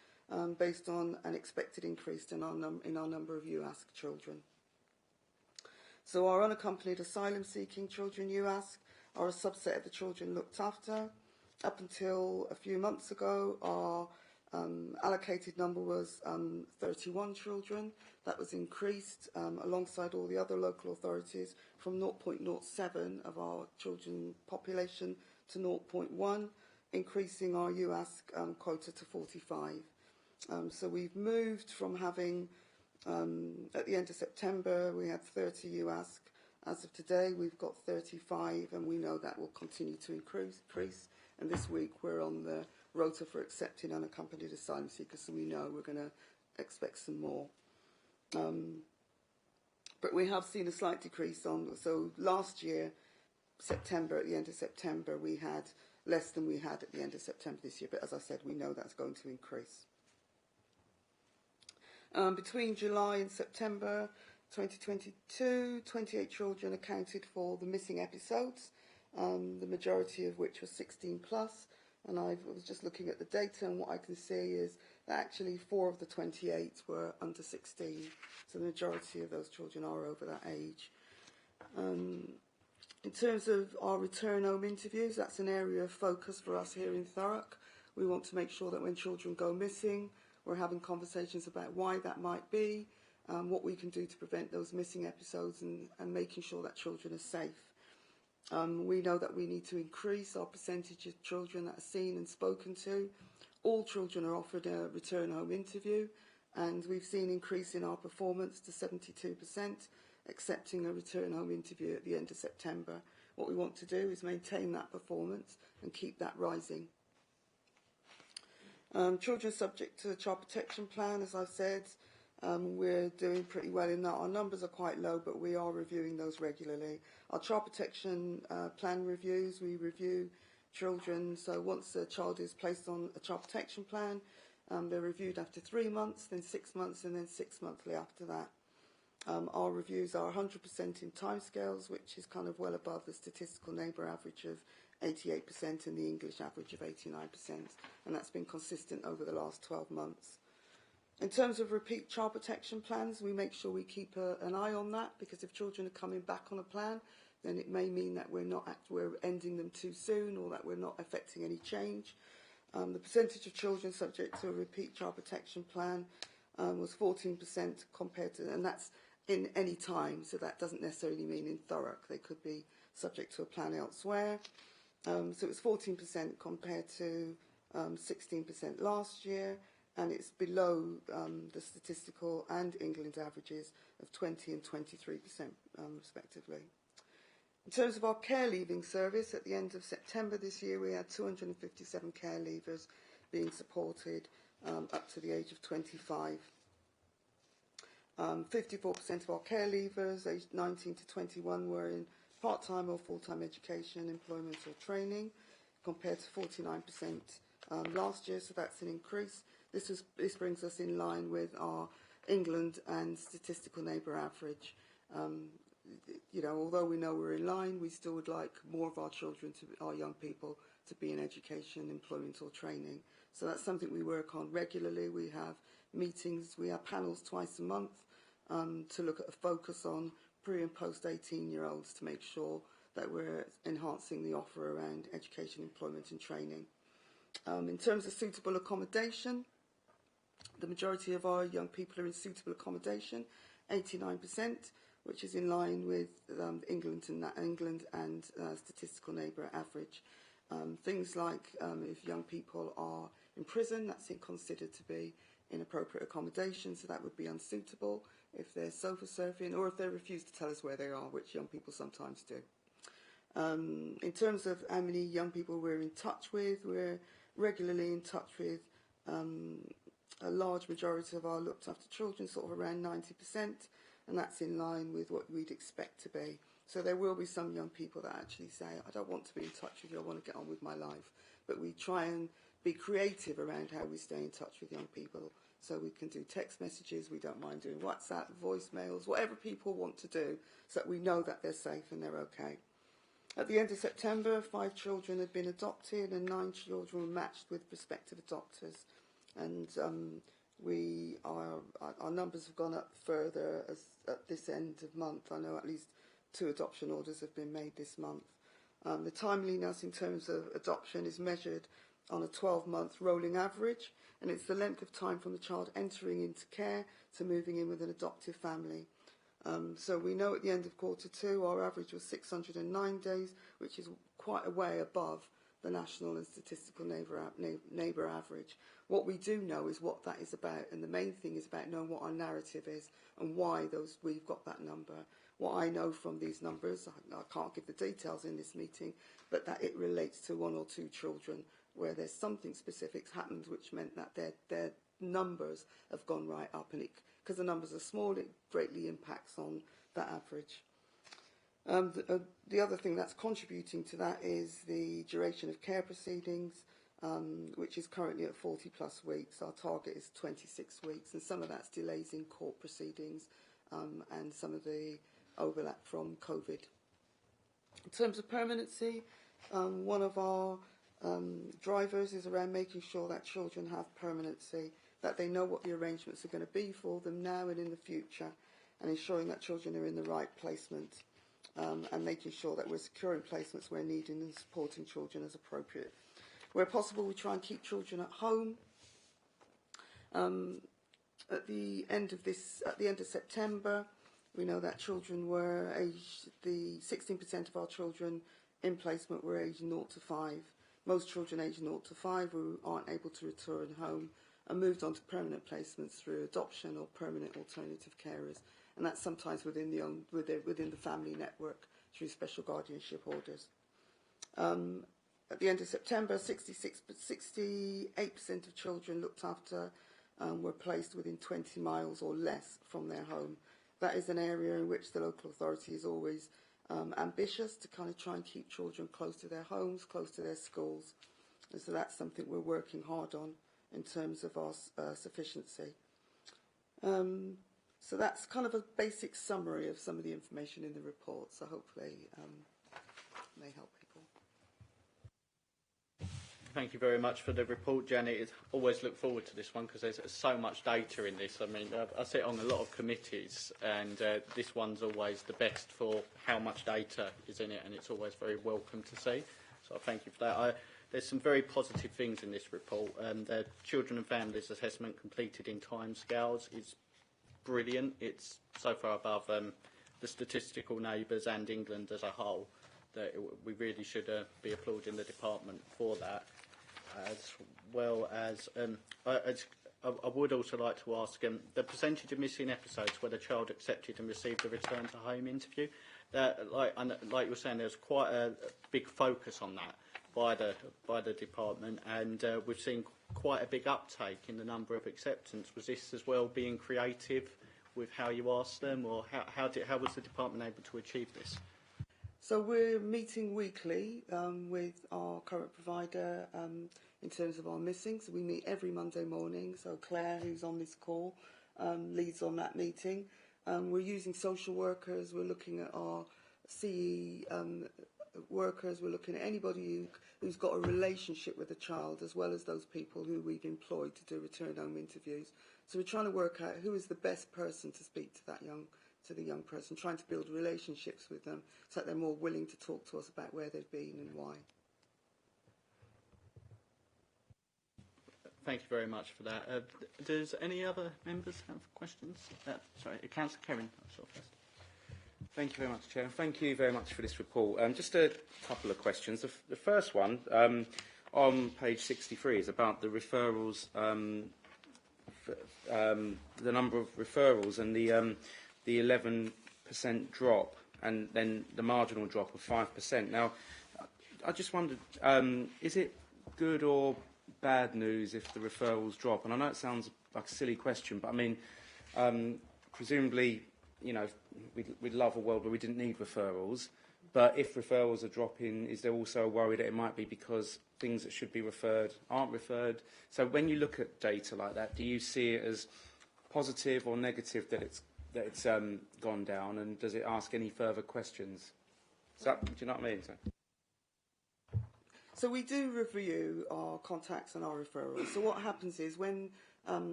based on an expected increase in our number of UASC children. So our unaccompanied asylum-seeking children, UASC, are a subset of the children looked after. Up until a few months ago, our allocated number was 31 children. That was increased alongside all the other local authorities from 0.07 of our children population to 0.1, increasing our UASC quota to 45. So we've moved from having, at the end of September, we had 30 UASC. As of today, we've got 35, and we know that will continue to increase. And this week, we're on the rota for accepting unaccompanied asylum seekers, so we know we're going to expect some more. But we have seen a slight decrease so last year, September, at the end of September, we had less than we had at the end of September this year, but as I said, we know that's going to increase. Between July and September 2022, 28 children accounted for the missing episodes, the majority of which was 16 plus. And I was just looking at the data, and what I can see is that actually 4 of the 28 were under 16. So the majority of those children are over that age. In terms of our return home interviews, that's an area of focus for us here in Thurrock. We want to make sure that when children go missing, we're having conversations about why that might be, what we can do to prevent those missing episodes, and making sure that children are safe. We know that we need to increase our percentage of children that are seen and spoken to. All children are offered a return home interview, and we've seen increase in our performance to 72%, accepting a return home interview at the end of September. What we want to do is maintain that performance and keep that rising. Children subject to the Child Protection Plan, as I've said, we're doing pretty well in that. Our numbers are quite low, but we are reviewing those regularly. Our Child Protection Plan reviews, we review children. So once a child is placed on a Child Protection Plan, they're reviewed after 3 months, then 6 months, and then 6 monthly after that. Our reviews are 100% in timescales, which is kind of well above the statistical neighbour average of 88% and the English average of 89%. And that's been consistent over the last 12 months. In terms of repeat child protection plans, we make sure we keep an eye on that, because if children are coming back on a plan, then it may mean that we're ending them too soon, or that we're not affecting any change. The percentage of children subject to a repeat child protection plan was 14% compared to, and that's in any time, so that doesn't necessarily mean in Thurrock. They could be subject to a plan elsewhere. So it was 14% compared to 16% last year, and it's below the statistical and England averages of 20 and 23% respectively. In terms of our care leaving service, at the end of September this year, we had 257 care leavers being supported up to the age of 25. 54% of our care leavers aged 19 to 21 were in part-time or full-time education, employment or training, compared to 49% last year, so that's an increase. This brings us in line with our England and statistical neighbour average. You know, although we know we're in line, we still would like more of our children, our young people, to be in education, employment or training. So that's something we work on regularly. We have meetings, we have panels twice a month to look at a focus on pre and post 18-year-olds to make sure that we're enhancing the offer around education, employment and training. In terms of suitable accommodation, the majority of our young people are in suitable accommodation, 89%, which is in line with England and statistical neighbour average. Things like if young people are in prison, that's considered to be inappropriate accommodation, so that would be unsuitable. If they're sofa surfing, or if they refuse to tell us where they are, which young people sometimes do. In terms of how many young people we're in touch with, we're regularly in touch with a large majority of our looked after children, sort of around 90%. and that's in line with what we'd expect to be. So there will be some young people that actually say, I don't want to be in touch with you, I want to get on with my life. But we try and be creative around how we stay in touch with young people. So we can do text messages, we don't mind doing WhatsApp, voicemails, whatever people want to do, so that we know that they're safe and they're okay. At the end of September, 5 children had been adopted and 9 children were matched with prospective adopters. And our numbers have gone up further at this end of month. I know at least 2 adoption orders have been made this month. The timeliness in terms of adoption is measured on a 12-month rolling average, and it's the length of time from the child entering into care to moving in with an adoptive family. So we know at the end of Q2 our average was 609 days, which is quite a way above the national and statistical neighbour average. What we do know is what that is about, and the main thing is about knowing what our narrative is and why we've got that number. What I know from these numbers, I can't give the details in this meeting, but that it relates to 1 or 2 children where there's something specific happened which meant that their numbers have gone right up, and because the numbers are small, it greatly impacts on that average. The other thing that's contributing to that is the duration of care proceedings, which is currently at 40 plus weeks. Our target is 26 weeks, and some of that's delays in court proceedings and some of the overlap from COVID. In terms of permanency, one of our drivers is around making sure that children have permanency, that they know what the arrangements are going to be for them now and in the future, and ensuring that children are in the right placement, and making sure that we're securing placements where needed and supporting children as appropriate. Where possible, we try and keep children at home. At the end of September, we know that children were aged, 16% of our children in placement were aged 0 to 5. Most children aged 0 to 5 who aren't able to return home and moved on to permanent placements through adoption or permanent alternative carers, and that's sometimes within the family network through special guardianship orders. At the end of September, 68% of children looked after were placed within 20 miles or less from their home. That is an area in which the local authority is always ambitious to kind of try and keep children close to their homes, close to their schools. And so that's something we're working hard on in terms of our sufficiency. So that's kind of a basic summary of some of the information in the report, so hopefully may help people. Thank you very much for the report, Janet. I always look forward to this one because there's so much data in this. I mean, I sit on a lot of committees, and this one's always the best for how much data is in it, and it's always very welcome to see. So I thank you for that. There's some very positive things in this report. The Children and Families Assessment completed in timescales is brilliant. It's so far above the statistical neighbours and England as a whole that we really should be applauding the department for that. As well as, I would also like to ask the percentage of missing episodes where the child accepted and received a return to home interview. Like you were saying, there's quite a big focus on that by the department, and we've seen quite a big uptake in the number of acceptance. Was this as well being creative with how you asked them, or how was the department able to achieve this? So we're meeting weekly with our current provider in terms of our missing. So we meet every Monday morning. So Claire, who's on this call, leads on that meeting. We're using social workers. We're looking at our CE workers. We're looking at anybody who's got a relationship with a child, as well as those people who we've employed to do return home interviews. So we're trying to work out who is the best person to speak to the young person, trying to build relationships with them so that they're more willing to talk to us about where they've been and why. Thank you very much for that. Does any other members have questions? Sorry, Councillor Kerrin, first. Thank you very much, Chair. Thank you very much for this report. Just a couple of questions. The first one, on page 63, is about the referrals, the number of referrals and the 11% drop, and then the marginal drop of 5%. Now, I just wondered, is it good or bad news if the referrals drop? And I know it sounds like a silly question, but I mean, presumably you know, we'd love a world where we didn't need referrals, but if referrals are dropping, is there also a worry that it might be because things that should be referred aren't referred? So when you look at data like that, do you see it as positive or negative that it's gone down, and does it ask any further questions? Do you know what I mean? So we do review our contacts and our referrals. So what happens is when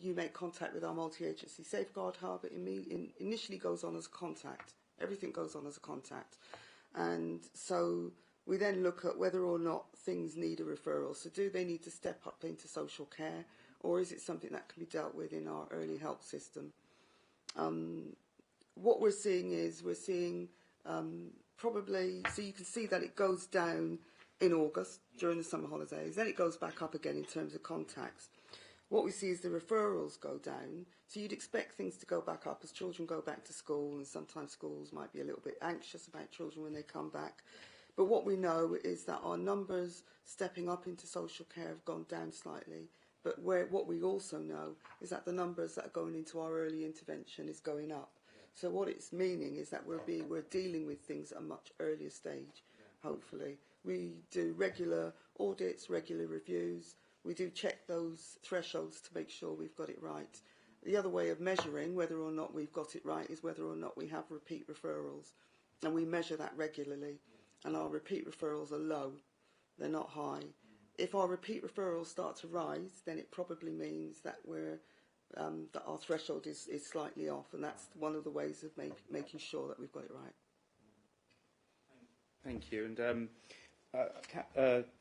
you make contact with our multi-agency safeguard hub, it initially goes on as a contact. Everything goes on as a contact. And so we then look at whether or not things need a referral. So do they need to step up into social care, or is it something that can be dealt with in our early help system? What we're seeing probably, so you can see that it goes down in August during the summer holidays, then it goes back up again in terms of contacts. What we see is the referrals go down, so you'd expect things to go back up as children go back to school, and sometimes schools might be a little bit anxious about children when they come back. But what we know is that our numbers stepping up into social care have gone down slightly, but what we also know is that the numbers that are going into our early intervention is going up. So what it's meaning is that we're dealing with things at a much earlier stage, hopefully. We do regular audits, regular reviews. We do check those thresholds to make sure we've got it right. The other way of measuring whether or not we've got it right is whether or not we have repeat referrals. And we measure that regularly. And our repeat referrals are low. They're not high. If our repeat referrals start to rise, then it probably means that that our threshold is slightly off. And that's one of the ways of making sure that we've got it right. Thank you. And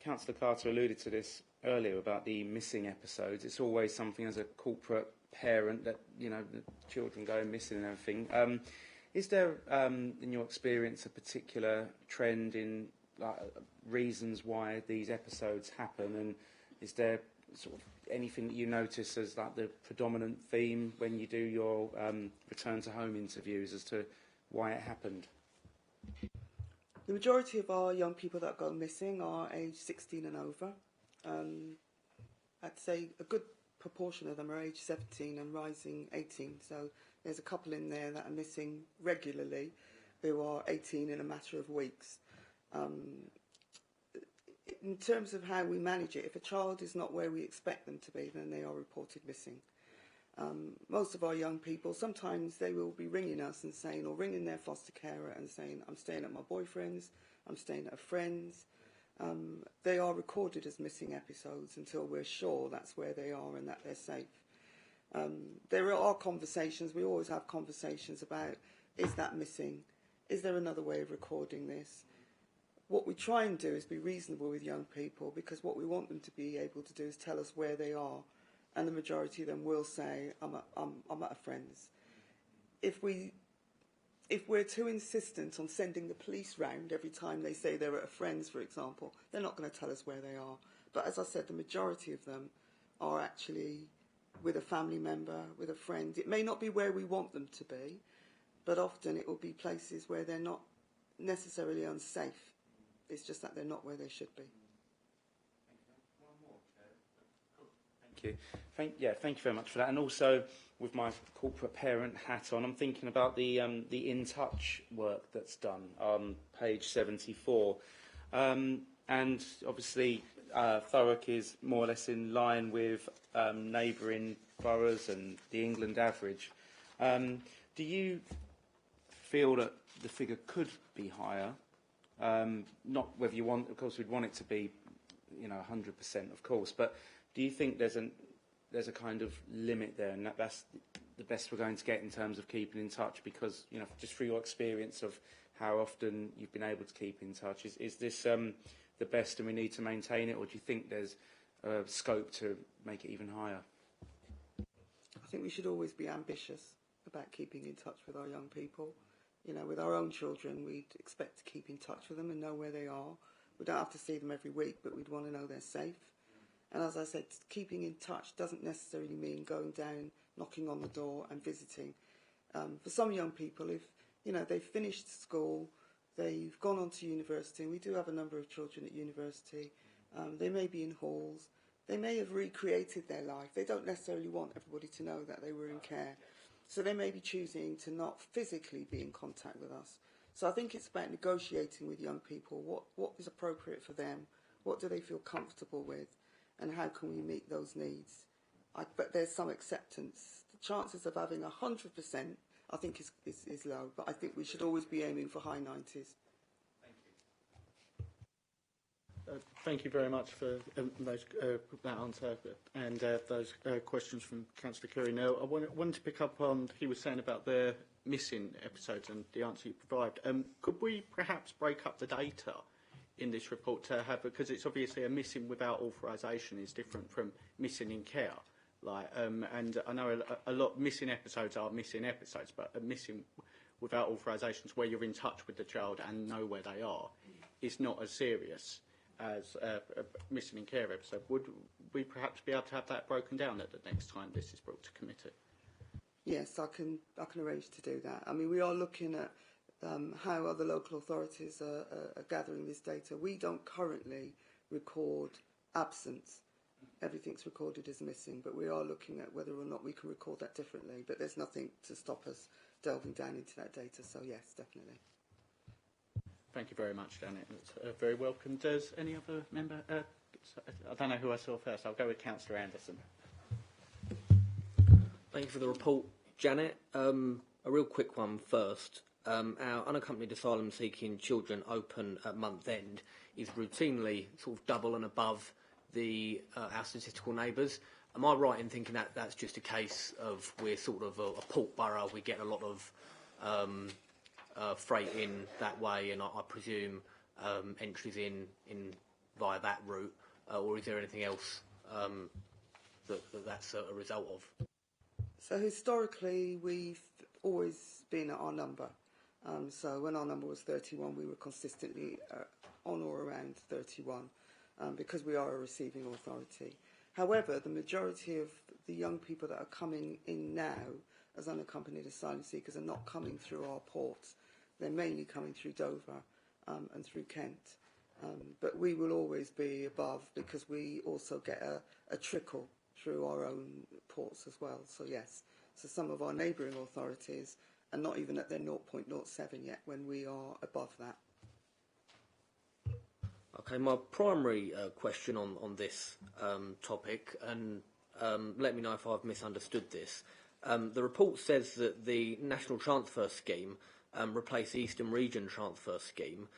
Councillor Carter alluded to this earlier about the missing episodes. It's always something as a corporate parent that, you know, the children going missing and everything. Is there, in your experience, a particular trend in reasons why these episodes happen, and is there sort of anything that you notice as like the predominant theme when you do your return to home interviews as to why it happened? The majority of our young people that go missing are aged 16 and over. I'd say a good proportion of them are aged 17 and rising 18. So there's a couple in there that are missing regularly who are 18 in a matter of weeks. In terms of how we manage it, if a child is not where we expect them to be, then they are reported missing. Most of our young people, sometimes they will be ringing us and saying, or ringing their foster carer and saying, I'm staying at my boyfriend's, I'm staying at a friend's. They are recorded as missing episodes until we're sure that's where they are and that they're safe. There are conversations, we always have conversations about, is that missing? Is there another way of recording this? What we try and do is be reasonable with young people, because what we want them to be able to do is tell us where they are. And the majority of them will say, I'm at a friend's. If we're too insistent on sending the police round every time they say they're at a friend's, for example, they're not going to tell us where they are. But as I said, the majority of them are actually with a family member, with a friend. It may not be where we want them to be, but often it will be places where they're not necessarily unsafe. It's just that they're not where they should be. Thank you. Thank you very much for that. And also, with my corporate parent hat on, I'm thinking about the In Touch work that's done on page 74. And obviously, Thurrock is more or less in line with neighbouring boroughs and the England average. Do you feel that the figure could be higher? Not whether you want, of course, we'd want it to be, 100%, of course, but do you think there's a kind of limit there, and that's the best we're going to get in terms of keeping in touch? Because, just through your experience of how often you've been able to keep in touch, is this the best and we need to maintain it, or do you think there's scope to make it even higher? I think we should always be ambitious about keeping in touch with our young people. With our own children, we'd expect to keep in touch with them and know where they are. We don't have to see them every week, but we'd want to know they're safe. And as I said, keeping in touch doesn't necessarily mean going down, knocking on the door and visiting. For some young people, if they've finished school, they've gone on to university, and we do have a number of children at university, they may be in halls, they may have recreated their life. They don't necessarily want everybody to know that they were in care. So they may be choosing to not physically be in contact with us. So I think it's about negotiating with young people what is appropriate for them, what do they feel comfortable with, and how can we meet those needs. But there's some acceptance. The chances of having 100%, I think, is low, but I think we should always be aiming for high 90s. Thank you very much for that answer and those questions from Councillor Curry. Now, I wanted to pick up on he was saying about the missing episodes and the answer you provide. Could we perhaps break up the data in this report to have, because it's obviously a missing without authorisation is different from missing in care. And I know a lot missing episodes are missing episodes, but a missing without authorisations where you're in touch with the child and know where they are is not as serious as a missing in care episode. Would we perhaps be able to have that broken down at the next time this is brought to committee? Yes, I can arrange to do that. I mean, we are looking at how other local authorities are gathering this data. We don't currently record absence. Everything's recorded as missing, but we are looking at whether or not we can record that differently. But there's nothing to stop us delving down into that data, so yes, definitely. Thank you very much, Janet. That's very welcome. Does any other member... I don't know who I saw first. I'll go with Councillor Anderson. Thank you for the report, Janet. A real quick one first. Our unaccompanied asylum-seeking children open at month end is routinely sort of double and above our statistical neighbours. Am I right in thinking that that's just a case of we're sort of a port borough, we get a lot of freight in that way, and I presume entries in via that route, or is there anything else that's a result of? So historically, we've always been at our number. So when our number was 31, we were consistently on or around 31 because we are a receiving authority. However, the majority of the young people that are coming in now as unaccompanied asylum seekers are not coming through our ports. They're mainly coming through Dover and through Kent. But we will always be above because we also get a trickle through our own ports as well. So yes, so some of our neighbouring authorities are not even at their 0.07 yet when we are above that. Okay, my primary question on this topic, and let me know if I've misunderstood this. The report says that the National Transfer Scheme replaced the Eastern Region Transfer Scheme,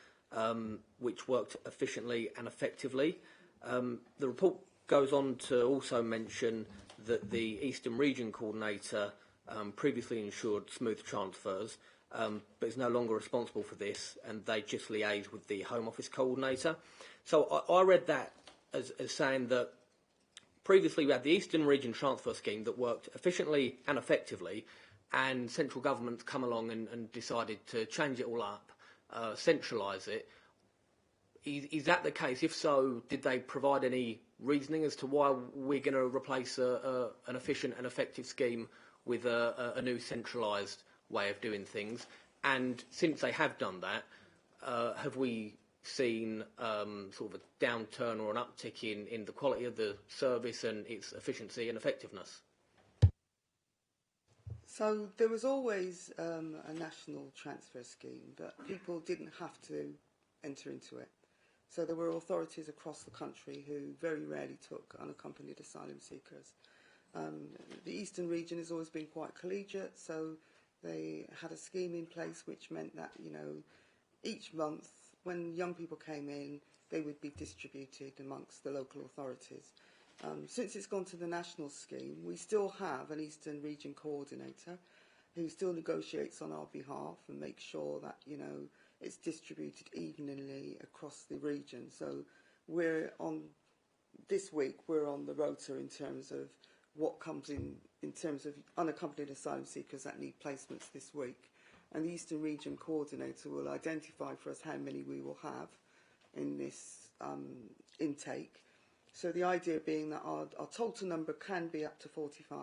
which worked efficiently and effectively. The report goes on to also mention that the Eastern Region Coordinator previously ensured smooth transfers, but is no longer responsible for this, and they just liaise with the Home Office Coordinator. So I read that as saying that previously we had the Eastern Region Transfer Scheme that worked efficiently and effectively, and central government's come along and decided to change it all up, centralise it. Is that the case? If so, did they provide any reasoning as to why we're going to replace an efficient and effective scheme with a new centralised way of doing things? And since they have done that, have we seen sort of a downturn or an uptick in the quality of the service and its efficiency and effectiveness? So there was always a national transfer scheme, but people didn't have to enter into it. So there were authorities across the country who very rarely took unaccompanied asylum seekers. The Eastern Region has always been quite collegiate, so they had a scheme in place which meant that, you know, each month when young people came in, they would be distributed amongst the local authorities. Since it's gone to the national scheme, we still have an Eastern Region Coordinator who still negotiates on our behalf and makes sure that, you know, it's distributed evenly across the region. So this week we're on the rota in terms of what comes in terms of unaccompanied asylum seekers that need placements this week. And the Eastern Region Coordinator will identify for us how many we will have in this intake. So the idea being that our total number can be up to 45,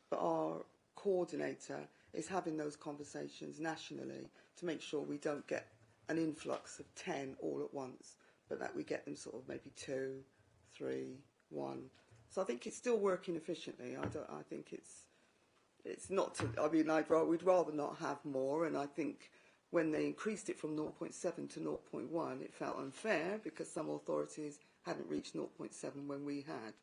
but our coordinator is having those conversations nationally to make sure we don't get an influx of 10 all at once, but that we get them sort of maybe 2, 3, 1. So I think it's still working efficiently. I think it's not to, I mean, we'd rather not have more, and I think when they increased it from 0.7 to 0.1, it felt unfair because some authorities hadn't reached 0.7 when we had,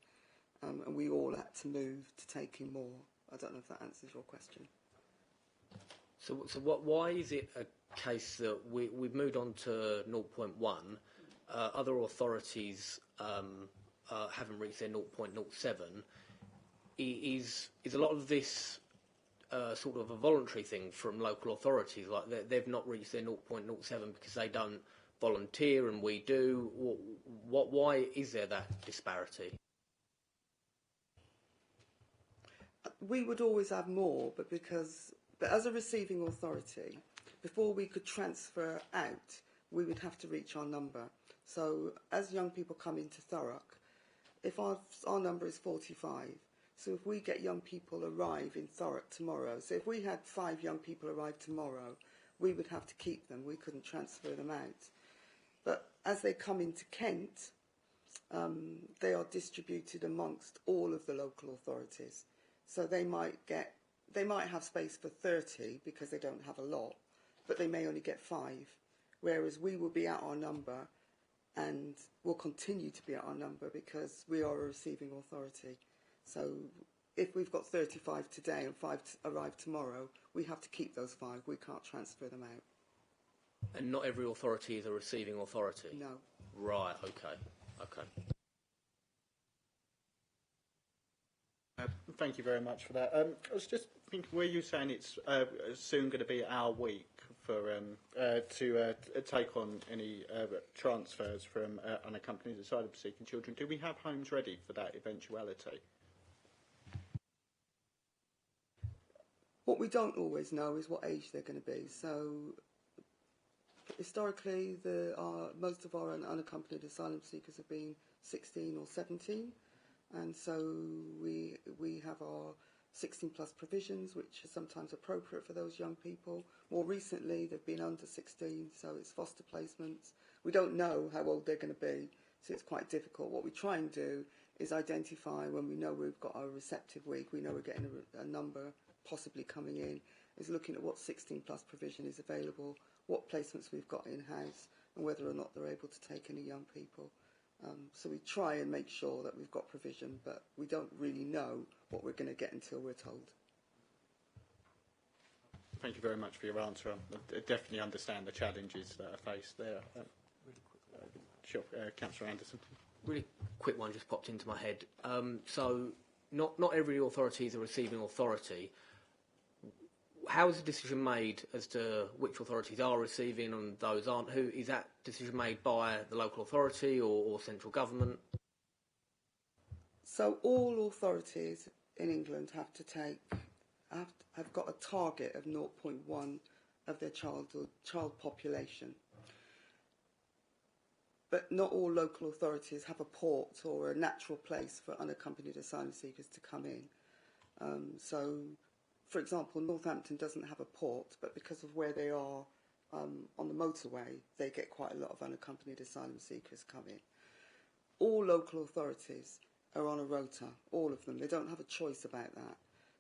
and we all had to move to take in more. I don't know if that answers your question. So why is it a case that we've moved on to 0.1, other authorities haven't reached their 0.07? Is a lot of this sort of a voluntary thing from local authorities, like they've not reached their 0.07 because they don't volunteer and we do? Why is there that disparity? We would always have more, but as a receiving authority, before we could transfer out, we would have to reach our number. So as young people come into Thurrock, if our number is 45, so if we get young people arrive in Thurrock tomorrow, so if we had 5 young people arrive tomorrow, we would have to keep them. We couldn't transfer them out. But as they come into Kent, they are distributed amongst all of the local authorities. So they might have space for 30 because they don't have a lot, but they may only get 5. Whereas we will be at our number and will continue to be at our number because we are a receiving authority. So if we've got 35 today and 5 arrive tomorrow, we have to keep those 5. We can't transfer them out. And not every authority is a receiving authority? No. Right, okay. Thank you very much for that. I was just thinking, were you saying it's soon going to be our week for to take on any transfers from unaccompanied asylum-seeking children? Do we have homes ready for that eventuality? What we don't always know is what age they're going to be. So historically, most of our unaccompanied asylum seekers have been 16 or 17. And so we have our 16 plus provisions, which are sometimes appropriate for those young people. More recently, they've been under 16, so it's foster placements. We don't know how old they're going to be, so it's quite difficult. What we try and do is identify when we know we've got a receptive week, we know we're getting a number possibly coming in, is looking at what 16 plus provision is available, what placements we've got in-house, and whether or not they're able to take any young people. So we try and make sure that we've got provision, but we don't really know what we're going to get until we're told. Thank you very much for your answer. I definitely understand the challenges that are faced there. Sure, Councillor Anderson. Really quick one just popped into my head. So not every authority is a receiving authority. How is the decision made as to which authorities are receiving and those aren't? Who is that decision made by the local authority or central government? So all authorities in England have got a target of 0.1 of their child population. But not all local authorities have a port or a natural place for unaccompanied asylum seekers to come in. So, for example, Northampton doesn't have a port, but because of where they are on the motorway, they get quite a lot of unaccompanied asylum seekers come in. All local authorities are on a rota, all of them. They don't have a choice about that.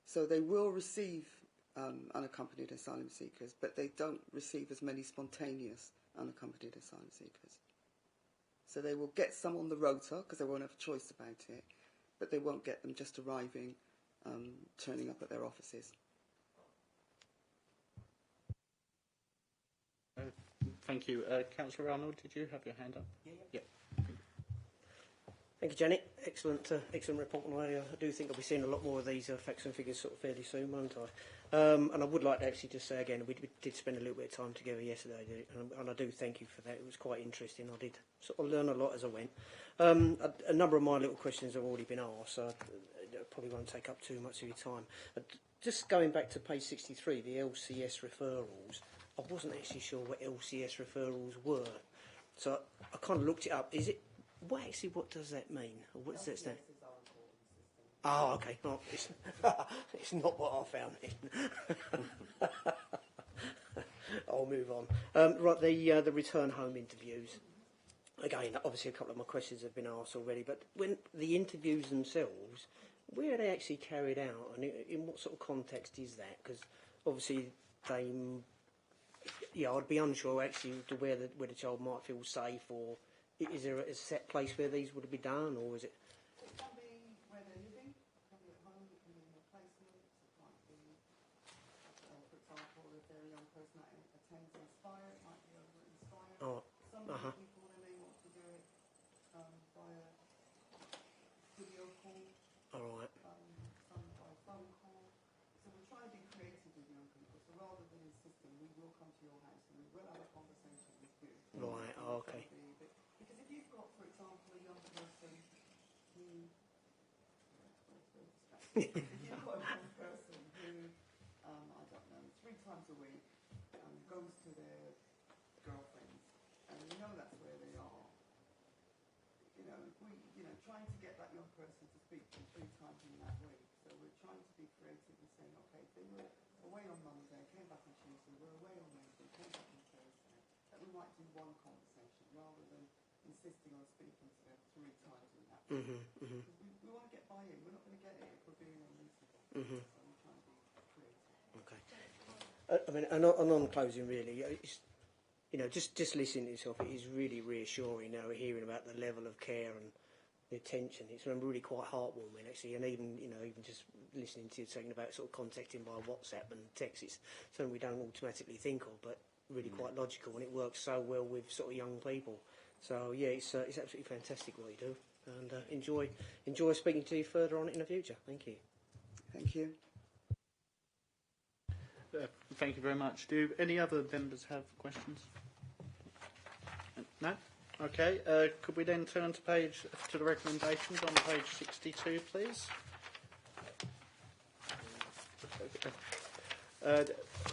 So they will receive unaccompanied asylum seekers, but they don't receive as many spontaneous unaccompanied asylum seekers. So they will get some on the rota because they won't have a choice about it, but they won't get them just arriving, turning up at their offices. Thank you. Councillor Arnold, did you have your hand up? Yeah. Thank you, Janet. Excellent report. And I do think I'll be seeing a lot more of these facts and figures sort of fairly soon, won't I? And I would like to actually just say again, we did spend a little bit of time together yesterday, and I do thank you for that. It was quite interesting. I did sort of learn a lot as I went. A number of my little questions have already been asked, so I probably won't take up too much of your time. But just going back to page 63, the LCS referrals, I wasn't actually sure what LCS referrals were. So I kind of looked it up. Is it... what does that mean? Or what does that stand? Oh, okay. No, it's not what I found then. I'll move on. Right, the return home interviews. Again, obviously a couple of my questions have been asked already, but when the interviews themselves, where are they actually carried out, and in what sort of context is that? Because obviously they, I'd be unsure actually to where the child might feel safe, or is there a set place where these would be done, or is it? It can be where they're living, it can be at home, it can be in their placements, it might be, for example, if they're a young person that attends Inspire, it might be over at Inspire. Oh, Some people, they may want to do it via video call. all right. Some by phone call. So we're trying to be creative with young people. So rather than insisting, we will come to your house and we will have a conversation with you. Right, okay. Because if you've got, for example, a young person who... if you've got a young person who, I don't know, 3 times a week goes to their girlfriends, and we know that's where they are, trying to get that young person to speak to 3 times in that week. So we're trying to be creative and saying, okay, if they were away on Monday, came back on Tuesday, we're away on Wednesday, came back on Thursday, that we might do one conversation rather than insisting on speaking to them 3 times in that week. We want to get buy-in. We're not going to get it if we're being unreasonable. So we're trying to be creative. Okay. I mean, and on closing, really, it's, just listening to yourself, it is really reassuring now hearing about the level of care and the attention. It's really quite heartwarming, actually, and even just listening to you talking about sort of contacting by WhatsApp and text, it's something we don't automatically think of, but really quite logical, and it works so well with sort of young people. So yeah, it's absolutely fantastic what you do, and enjoy speaking to you further on in the future. Thank you. Thank you. Thank you very much. Do any other members have questions? No? Okay. Could we then turn to the recommendations on page 62, please?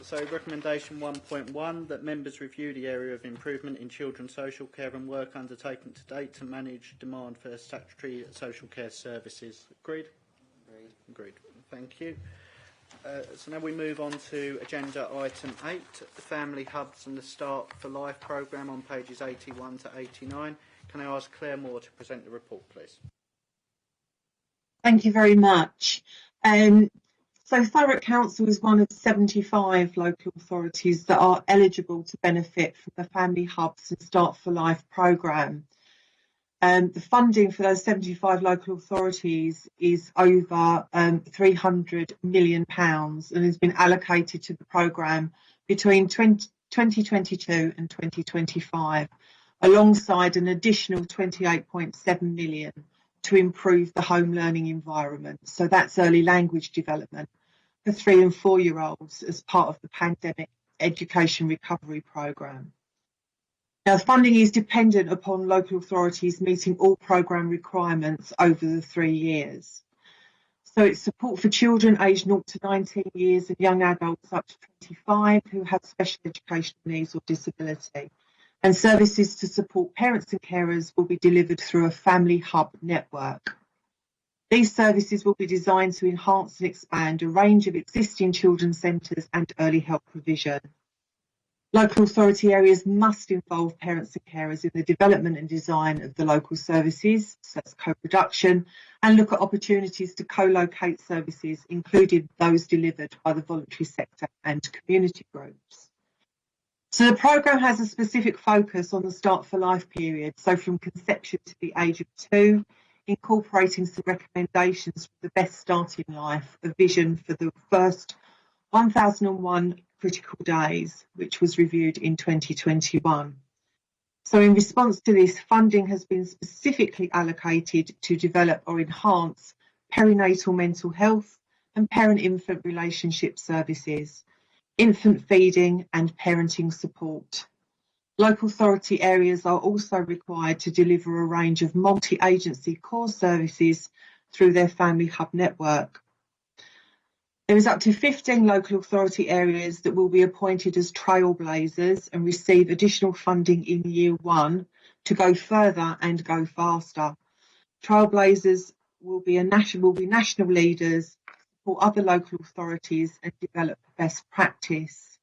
So recommendation 1.1, that members review the area of improvement in children's social care and work undertaken to date to manage demand for statutory social care services. Agreed? Agreed. Thank you. So now we move on to agenda item 8, the Family Hubs and the Start for Life programme on pages 81 to 89. Can I ask Claire Moore to present the report, please? Thank you very much. So Thurrock Council is one of 75 local authorities that are eligible to benefit from the Family Hubs and Start for Life programme. The funding for those 75 local authorities is over £300 million and has been allocated to the programme between 2022 and 2025, alongside an additional £28.7 million to improve the home learning environment. So that's early language development for 3 and 4 year olds as part of the pandemic education recovery programme. Now, funding is dependent upon local authorities meeting all programme requirements over the 3 years. So it's support for children aged 0 to 19 years and young adults up to 25 who have special educational needs or disability. And services to support parents and carers will be delivered through a family hub network. These services will be designed to enhance and expand a range of existing children's centres and early help provision. Local authority areas must involve parents and carers in the development and design of the local services, such as co-production, and look at opportunities to co-locate services, including those delivered by the voluntary sector and community groups. So the programme has a specific focus on the Start for Life period, so from conception to the age of 2, incorporating some recommendations for the best start in life, a vision for the first 1001 critical days, which was reviewed in 2021. So in response to this, funding has been specifically allocated to develop or enhance perinatal mental health and parent-infant relationship services, infant feeding and parenting support. Local authority areas are also required to deliver a range of multi-agency core services through their Family Hub network. There is up to 15 local authority areas that will be appointed as trailblazers and receive additional funding in year 1 to go further and go faster. Trailblazers will be national leaders, support other local authorities and develop best practice.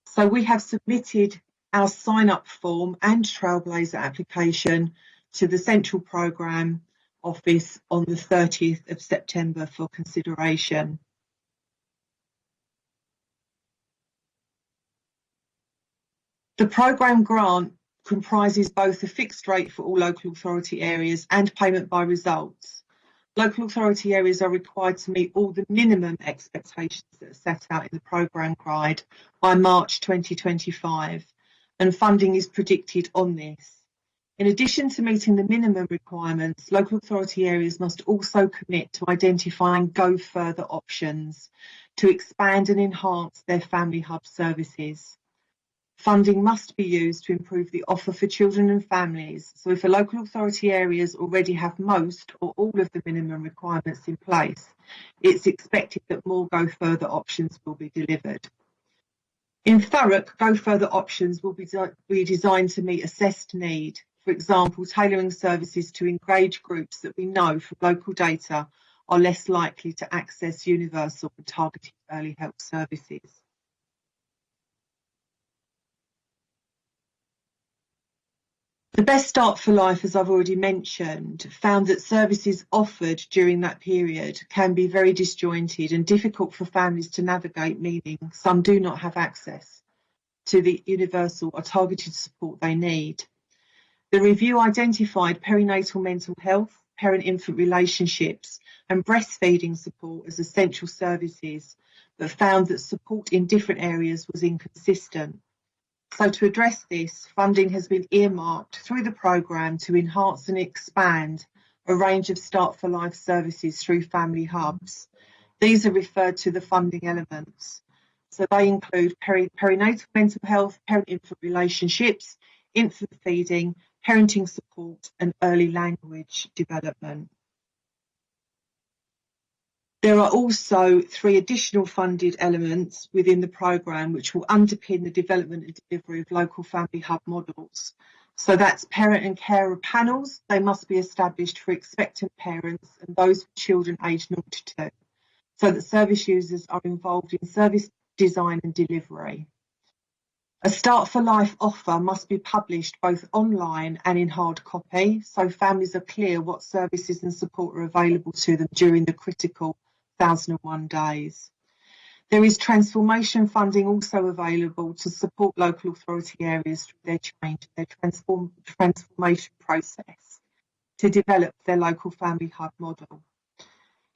So we have submitted our sign-up form and Trailblazer application to the central programme Office on the 30th of September for consideration. The programme grant comprises both a fixed rate for all local authority areas and payment by results. Local authority areas are required to meet all the minimum expectations that are set out in the programme guide by March 2025, and funding is predicted on this. In addition to meeting the minimum requirements, local authority areas must also commit to identifying go further options to expand and enhance their family hub services. Funding must be used to improve the offer for children and families, so if a local authority areas already have most or all of the minimum requirements in place, it's expected that more go further options will be delivered. In Thurrock, go further options will be designed to meet assessed need, for example, tailoring services to engage groups that we know from local data are less likely to access universal and targeted early help services. The Best Start for Life, as I've already mentioned, found that services offered during that period can be very disjointed and difficult for families to navigate, meaning some do not have access to the universal or targeted support they need. The review identified perinatal mental health, parent-infant relationships and breastfeeding support as essential services, but found that support in different areas was inconsistent. So to address this, funding has been earmarked through the programme to enhance and expand a range of Start for Life services through family hubs. These are referred to the funding elements. So they include perinatal mental health, parent-infant relationships, infant feeding, parenting support and early language development. There are also 3 additional funded elements within the programme which will underpin the development and delivery of local family hub models. So that's parent and carer panels. They must be established for expectant parents and those with children aged 0 to 2, so that service users are involved in service design and delivery. A Start for Life offer must be published both online and in hard copy, so families are clear what services and support are available to them during the critical 1001 days. There is transformation funding also available to support local authority areas through their change, their transformation process to develop their local family hub model.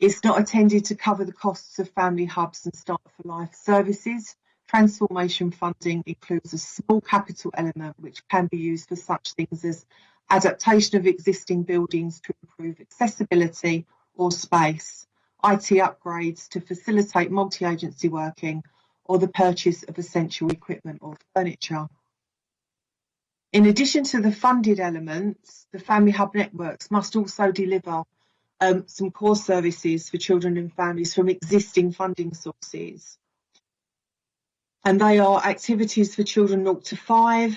It's not intended to cover the costs of family hubs and Start for Life services. Transformation funding includes a small capital element which can be used for such things as adaptation of existing buildings to improve accessibility or space, IT upgrades to facilitate multi-agency working, or the purchase of essential equipment or furniture. In addition to the funded elements, the family hub networks must also deliver some core services for children and families from existing funding sources. And they are activities for children 0 to 5,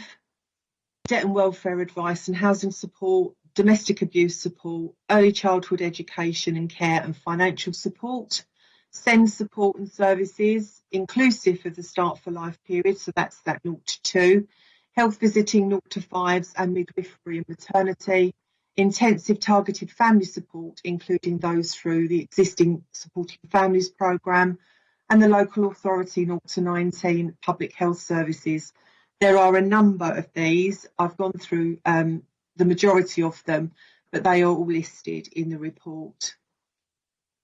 debt and welfare advice and housing support, domestic abuse support, early childhood education and care and financial support, SEND support and services, inclusive of the Start for Life period, so that's that 0 to 2, health visiting 0 to 5s and midwifery and maternity, intensive targeted family support, including those through the existing Supporting Families programme, and the local authority 0 to 19 public health services. There are a number of these. I've gone through the majority of them, but they are all listed in the report.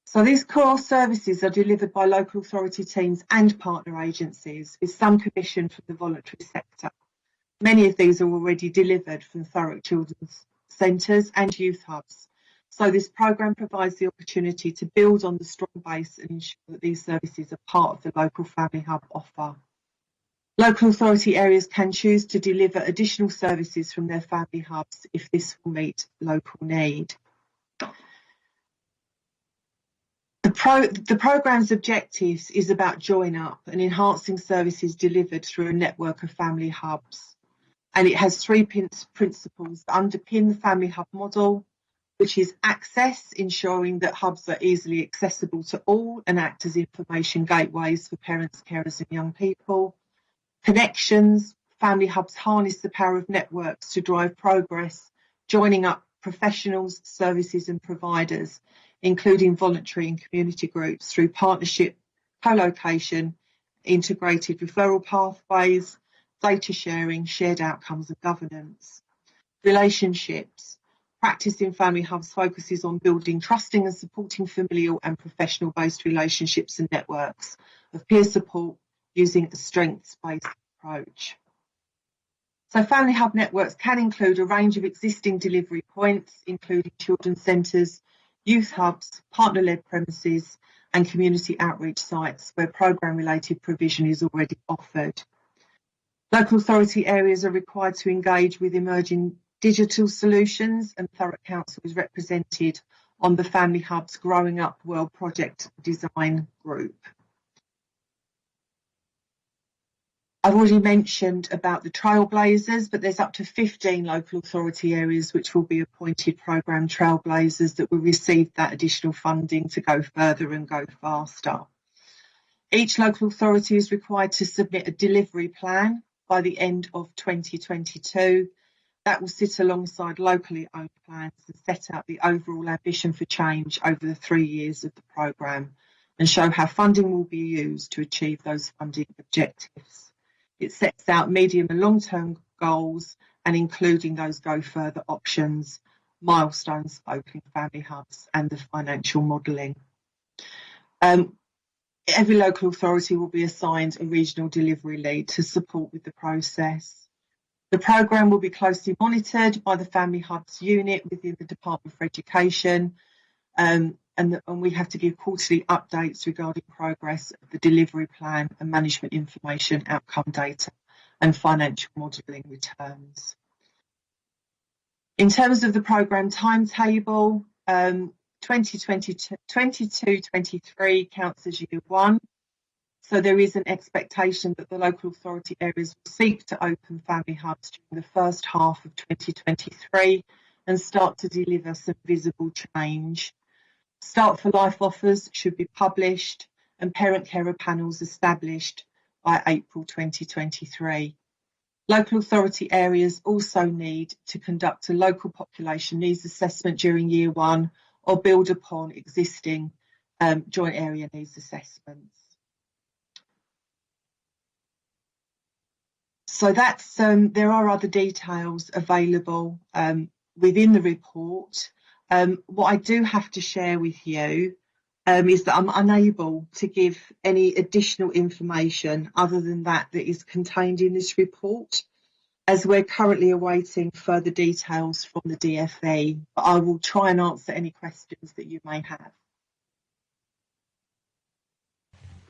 So these core services are delivered by local authority teams and partner agencies with some commission from the voluntary sector. Many of these are already delivered from Thurrock Children's Centres and youth hubs. So this programme provides the opportunity to build on the strong base and ensure that these services are part of the local family hub offer. Local authority areas can choose to deliver additional services from their family hubs if this will meet local need. The programme's objectives is about join up and enhancing services delivered through a network of family hubs. And it has 3 principles that underpin the family hub model, which is access, ensuring that hubs are easily accessible to all and act as information gateways for parents, carers and young people. Connections, family hubs harness the power of networks to drive progress, joining up professionals, services and providers, including voluntary and community groups, through partnership, co-location, integrated referral pathways, data sharing, shared outcomes and governance. Relationships. Practice in family hubs focuses on building trusting and supporting familial and professional based relationships and networks of peer support using a strengths-based approach. So family hub networks can include a range of existing delivery points, including children's centres, youth hubs, partner-led premises and community outreach sites where programme-related provision is already offered. Local authority areas are required to engage with emerging digital solutions, and Thurrock Council is represented on the Family Hub's Growing Up World Project Design Group. I've already mentioned about the trailblazers, but there's up to 15 local authority areas which will be appointed programme trailblazers that will receive that additional funding to go further and go faster. Each local authority is required to submit a delivery plan by the end of 2022. That will sit alongside locally owned plans and set out the overall ambition for change over the 3 years of the programme and show how funding will be used to achieve those funding objectives. It sets out medium and long-term goals and including those go further options, milestones, scoping, family hubs and the financial modelling. Every local authority will be assigned a regional delivery lead to support with the process. The programme will be closely monitored by the Family Hubs unit within the Department for Education, and we have to give quarterly updates regarding progress of the delivery plan and management information, outcome data and financial modelling returns. In terms of the programme timetable, 2022-23 counts as year one. So there is an expectation that the local authority areas will seek to open family hubs during the first half of 2023 and start to deliver some visible change. Start for Life offers should be published and parent carer panels established by April 2023. Local authority areas also need to conduct a local population needs assessment during year one or build upon existing joint area needs assessments. So that's there are other details available within the report. What I do have to share with you is that I'm unable to give any additional information other than that is contained in this report, as we're currently awaiting further details from the DFE, but I will try and answer any questions that you may have.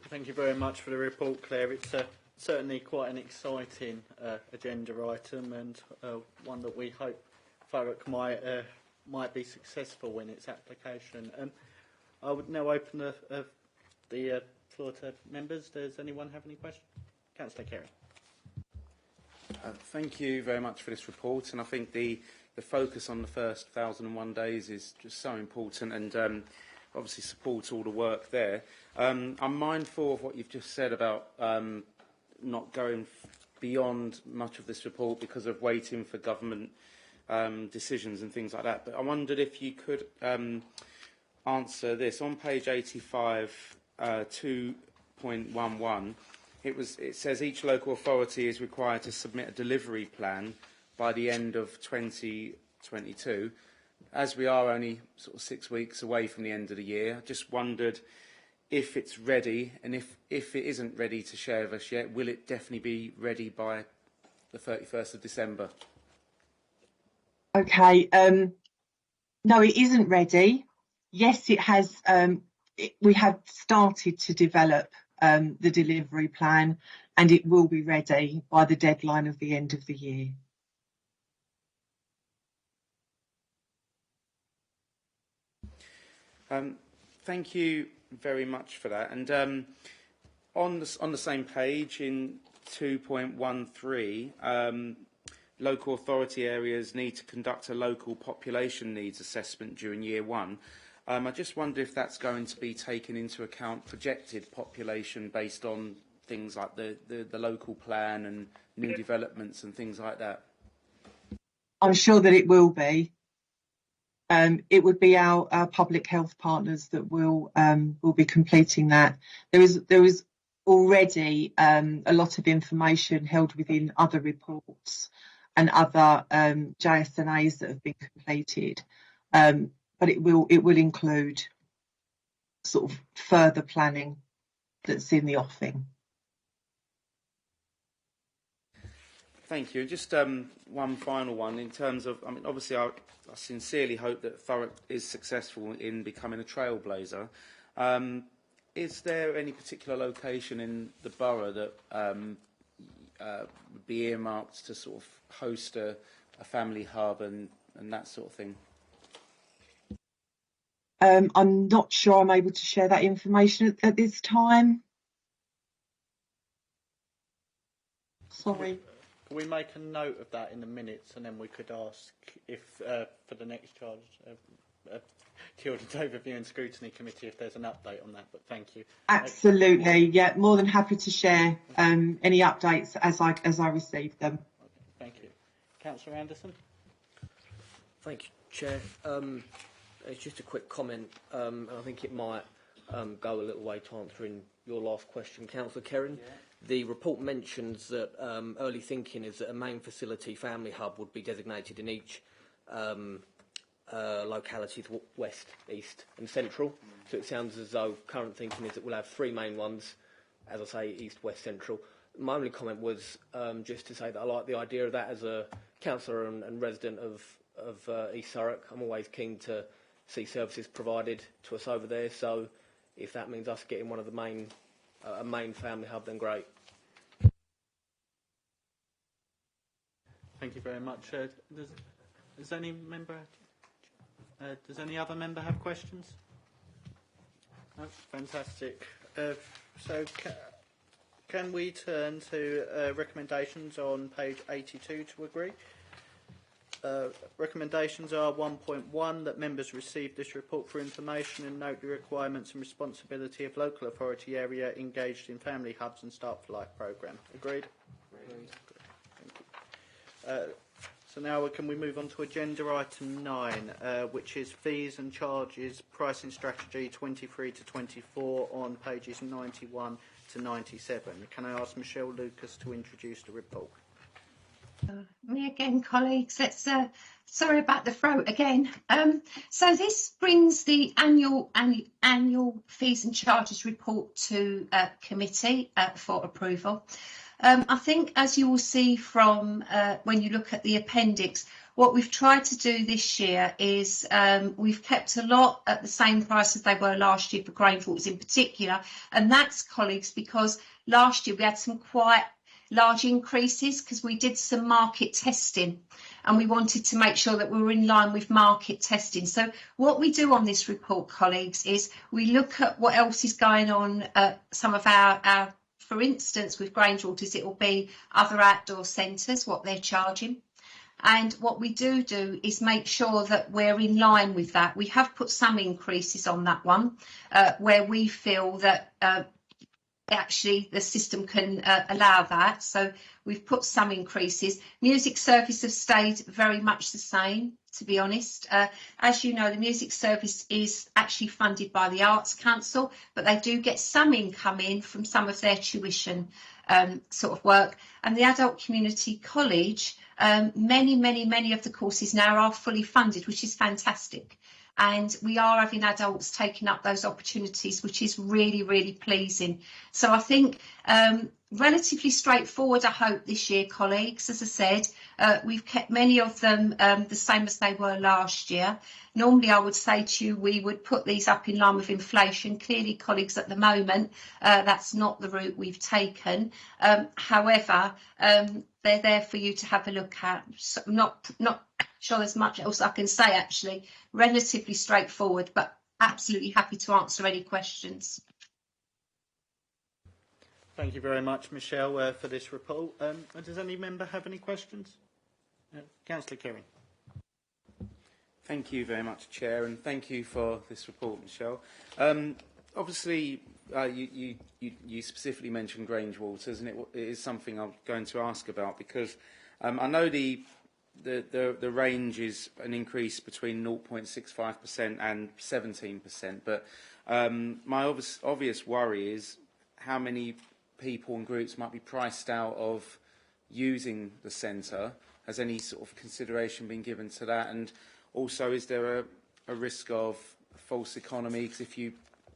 Thank you very much for the report, Claire. It's certainly quite an exciting agenda item and one that we hope Thurrock might be successful in its application. I would now open the floor to members. Does anyone have any questions? Councillor Carey. Thank you very much for this report, and I think the focus on the first 1,001 days is just so important, and obviously supports all the work there. I'm mindful of what you've just said about not going beyond much of this report because of waiting for government decisions and things like that. But I wondered if you could answer this. On page 85, 2.11, it says each local authority is required to submit a delivery plan by the end of 2022. As we are only sort of 6 weeks away from the end of the year, I just wondered if it's ready, and if it isn't ready to share with us yet, will it definitely be ready by the 31st of December? Okay, no, it isn't ready. Yes, it has. We have started to develop the delivery plan, and it will be ready by the deadline of the end of the year. Thank you very much for that. And on the same page in 2.13, local authority areas need to conduct a local population needs assessment during year one. I just wonder if that's going to be taken into account projected population based on things like the local plan and new developments and things like that. I'm sure that it will be. it would be our public health partners that will be completing that. There is already a lot of information held within other reports and other JSNAs that have been completed, but it will include sort of further planning that's in the offing. Thank you. Just one final one in terms of, I mean, obviously I sincerely hope that Thurrock is successful in becoming a trailblazer. Is there any particular location in the borough that would be earmarked to sort of host a family hub and that sort of thing? I'm not sure I'm able to share that information at this time. Sorry. Can we make a note of that in the minutes, and then we could ask if, for the next charge, Children's Overview and Scrutiny Committee, if there's an update on that, but thank you. Absolutely, yeah, more than happy to share any updates as I receive them. Okay, thank you. Councillor Anderson? Thank you, Chair. It's just a quick comment, and I think it might go a little way to answering your last question, Councillor Kerrin. Yeah. The report mentions that early thinking is that a main facility family hub would be designated in each localities, west, east and central. So it sounds as though current thinking is that we'll have three main ones, as I say, east, west, central. My only comment was just to say that I like the idea of that as a councillor and resident of East Thurrock. I'm always keen to see services provided to us over there, so if that means us getting one of the main a main family hub, then great. Thank you very much. Does any member? Does any other member have questions? No? Fantastic. So can we turn to recommendations on page 82 to agree? Recommendations are 1.1, that members receive this report for information and note the requirements and responsibility of local authority area engaged in family hubs and Start for Life programme. Agreed? Agreed. Thank you. So now can we move on to agenda item 9, which is fees and charges pricing strategy 23 to 24 on pages 91 to 97. Can I ask Michelle Lucas to introduce the report? Me again, colleagues. It's sorry about the throat again. So this brings the annual fees and charges report to committee for approval. I think, as you will see from when you look at the appendix, what we've tried to do this year is we've kept a lot at the same price as they were last year for Grange Waters in particular, and that's, colleagues, because last year we had some quite large increases because we did some market testing and we wanted to make sure that we were in line with market testing. So what we do on this report, colleagues, is we look at what else is going on at some of our for instance, with Grange Waters, it will be other outdoor centres, what they're charging. And what we do is make sure that we're in line with that. We have put some increases on that one where we feel that actually the system can allow that, so we've put some increases. Music service have stayed very much the same, to be honest. As you know, the music service is actually funded by the Arts Council, but they do get some income in from some of their tuition sort of work. And the Adult Community College, many of the courses now are fully funded, which is fantastic. And we are having adults taking up those opportunities, which is really, really pleasing. So I think relatively straightforward, I hope, this year, colleagues. As I said, we've kept many of them the same as they were last year. Normally, I would say to you, we would put these up in line with inflation. Clearly, colleagues, at the moment, that's not the route we've taken. However, they're there for you to have a look at. So not sure there's much else I can say, actually. Relatively straightforward, but absolutely happy to answer any questions. Thank you very much, Michelle, for this report. Does any member have any questions? Councillor Kerrin. Thank you very much, Chair, and thank you for this report, Michelle. Obviously, you specifically mentioned Grange Waters, and it is something I'm going to ask about because I know the the range is an increase between 0.65% and 17%. But my obvious worry is how many people and groups might be priced out of using the centre. Has any sort of consideration been given to that? And also, is there a risk of false economy? Because if you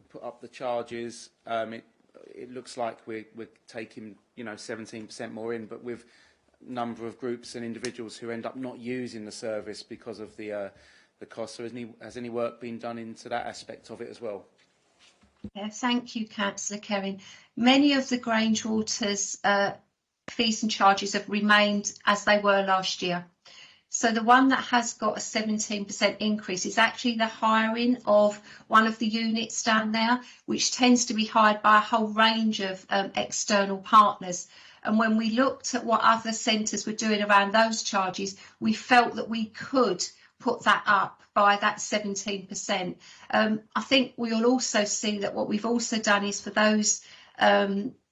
put up the charges, it looks like we're taking 17% more in, but with number of groups and individuals who end up not using the service because of the cost. So has any work been done into that aspect of it as well? Yeah, thank you, Councillor Kerrin. Many of the Grange Waters fees and charges have remained as they were last year. So the one that has got a 17% increase is actually the hiring of one of the units down there, which tends to be hired by a whole range of external partners. And when we looked at what other centres were doing around those charges, we felt that we could put that up by that 17%. I think we'll also see that what we've also done is for those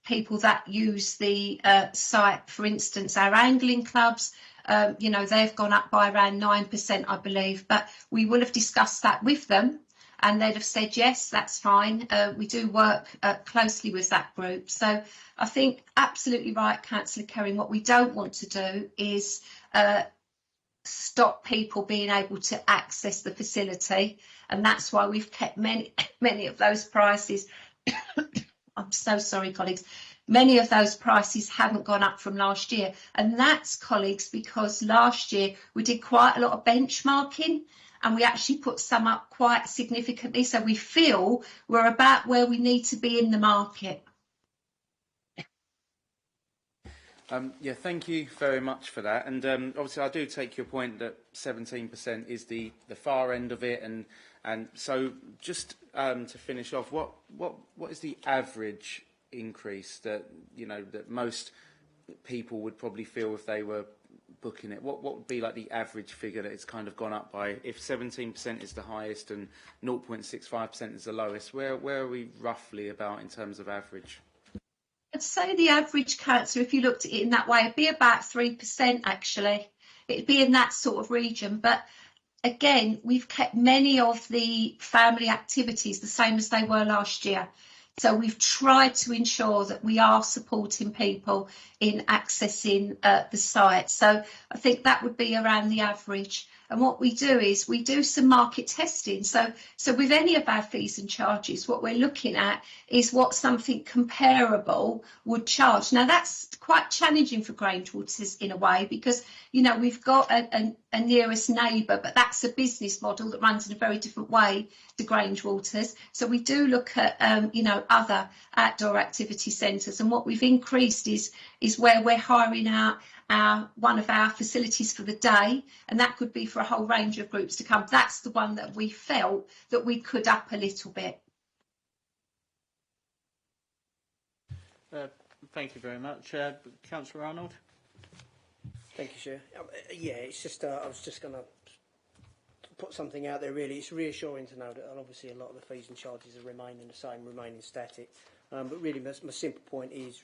people that use the site, for instance, our angling clubs, they've gone up by around 9%, I believe, but we will have discussed that with them and they'd have said, yes, that's fine. We do work closely with that group. So I think absolutely right, Councillor Kerrin, what we don't want to do is stop people being able to access the facility, and that's why we've kept many of those prices. I'm so sorry, colleagues. Many of those prices haven't gone up from last year, and that's, colleagues, because last year we did quite a lot of benchmarking and we actually put some up quite significantly, so we feel we're about where we need to be in the market. Yeah, thank you very much for that. And obviously I do take your point that 17% is the far end of it, and so just to finish off, what is the average increase that that most people would probably feel if they were booking it? What would be like the average figure that it's kind of gone up by? If 17% is the highest and 0.65% is the lowest, where are we roughly about in terms of average? I'd say the average, Councillor, if you looked at it in that way, it'd be about 3%, actually. It'd be in that sort of region. But again, we've kept many of the family activities the same as they were last year. So we've tried to ensure that we are supporting people in accessing the site. So I think that would be around the average. And what we do is we do some market testing. So with any of our fees and charges, what we're looking at is what something comparable would charge. Now, that's quite challenging for Grange Waters in a way, because, we've got a nearest neighbour, but that's a business model that runs in a very different way to Grange Waters. So we do look at, other outdoor activity centres. And what we've increased is where we're hiring out one of our facilities for the day, and that could be for a whole range of groups to come. That's the one that we felt that we could up a little bit. Thank you very much. Councillor Arnold? Thank you, Chair. Yeah, it's just I was just going to put something out there, really. It's reassuring to know that obviously a lot of the fees and charges are remaining the same, remaining static. But really, my simple point is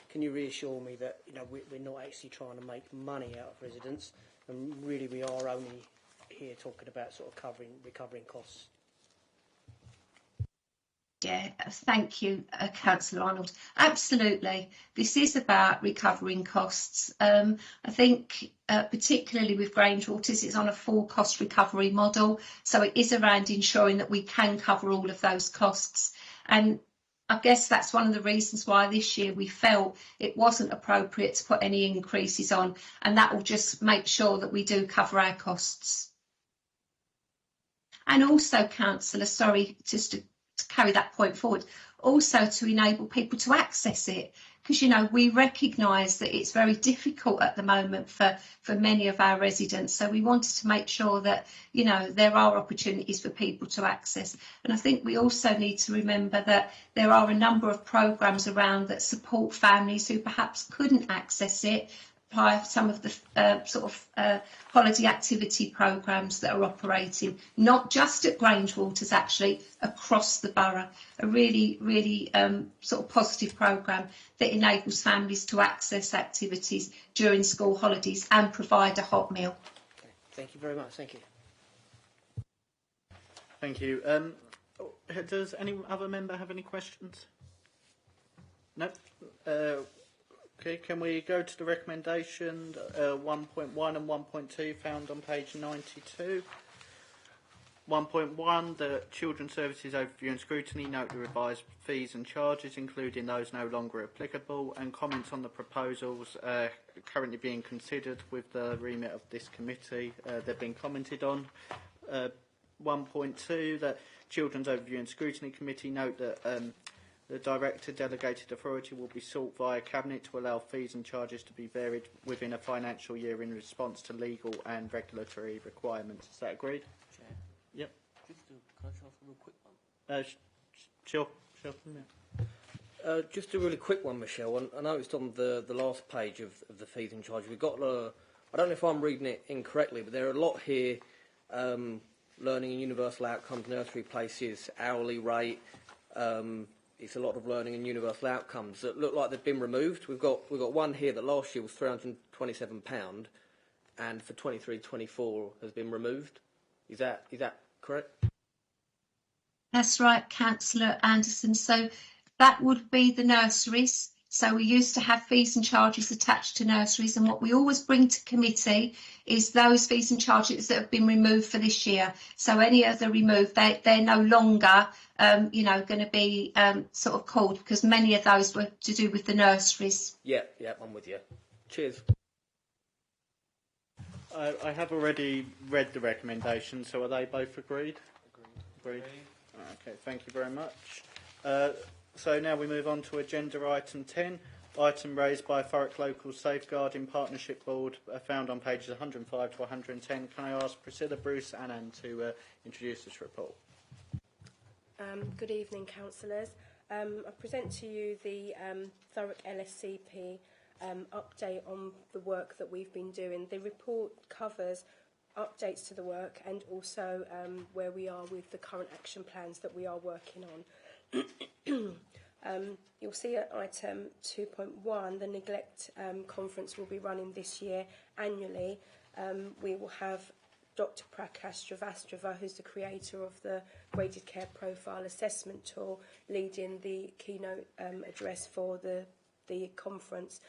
can you reassure me that we're not actually trying to make money out of residents, and really we are only here talking about sort of recovering costs? Yeah, thank you, Councillor Arnold. Absolutely, this is about recovering costs. I think particularly with Grange Waters, it's on a full cost recovery model, so it is around ensuring that we can cover all of those costs. And I guess that's one of the reasons why this year we felt it wasn't appropriate to put any increases on, and that will just make sure that we do cover our costs. And also, Councillor, sorry, just to carry that point forward, also to enable people to access it, because we recognise that it's very difficult at the moment for many of our residents, so we wanted to make sure that there are opportunities for people to access. And I think we also need to remember that there are a number of programmes around that support families who perhaps couldn't access it multiply some of the holiday activity programmes that are operating, not just at Grange-Waters, actually across the borough. A really, really sort of positive programme that enables families to access activities during school holidays and provide a hot meal. Okay. Thank you very much. Thank you. Thank you. Does any other member have any questions? No? Okay, can we go to the recommendation 1.1 and 1.2 found on page 92? 1.1, the Children's Services Overview and Scrutiny note the revised fees and charges, including those no longer applicable, and comments on the proposals currently being considered with the remit of this committee. They've been commented on. 1.2, the Children's Overview and Scrutiny Committee note that the Director Delegated Authority will be sought via Cabinet to allow fees and charges to be varied within a financial year in response to legal and regulatory requirements. Is that agreed? Chair. Yep. Can I just ask a real quick one? Sure. Just a really quick one, Michelle. I noticed on the last page of the fees and charges, we've got, I don't know if I'm reading it incorrectly, but there are a lot here, learning and universal outcomes, nursery places, hourly rate, it's a lot of learning and universal outcomes that look like they've been removed. We've got one here that last year was £327 and for 23-24 has been removed. Is that correct? That's right, Councillor Anderson. So that would be the nurseries. So we used to have fees and charges attached to nurseries, and what we always bring to committee is those fees and charges that have been removed for this year. So any other removed, they're no longer, going to be sort of called, because many of those were to do with the nurseries. Yeah, I'm with you. Cheers. I have already read the recommendations, so are they both agreed? Agreed. Okay, thank you very much. So now we move on to agenda item 10, item raised by Thurrock Local Safeguarding Partnership Board, found on pages 105 to 110. Can I ask Priscilla, Bruce, Annan to introduce this report? Good evening, councillors. I present to you the Thurrock LSCP update on the work that we've been doing. The report covers updates to the work and also where we are with the current action plans that we are working on. You'll see at item 2.1 the neglect conference will be running this year annually. We will have Dr. Prakash Srivastrava, who's the creator of the Graded Care Profile Assessment Tool, leading the keynote address for the conference.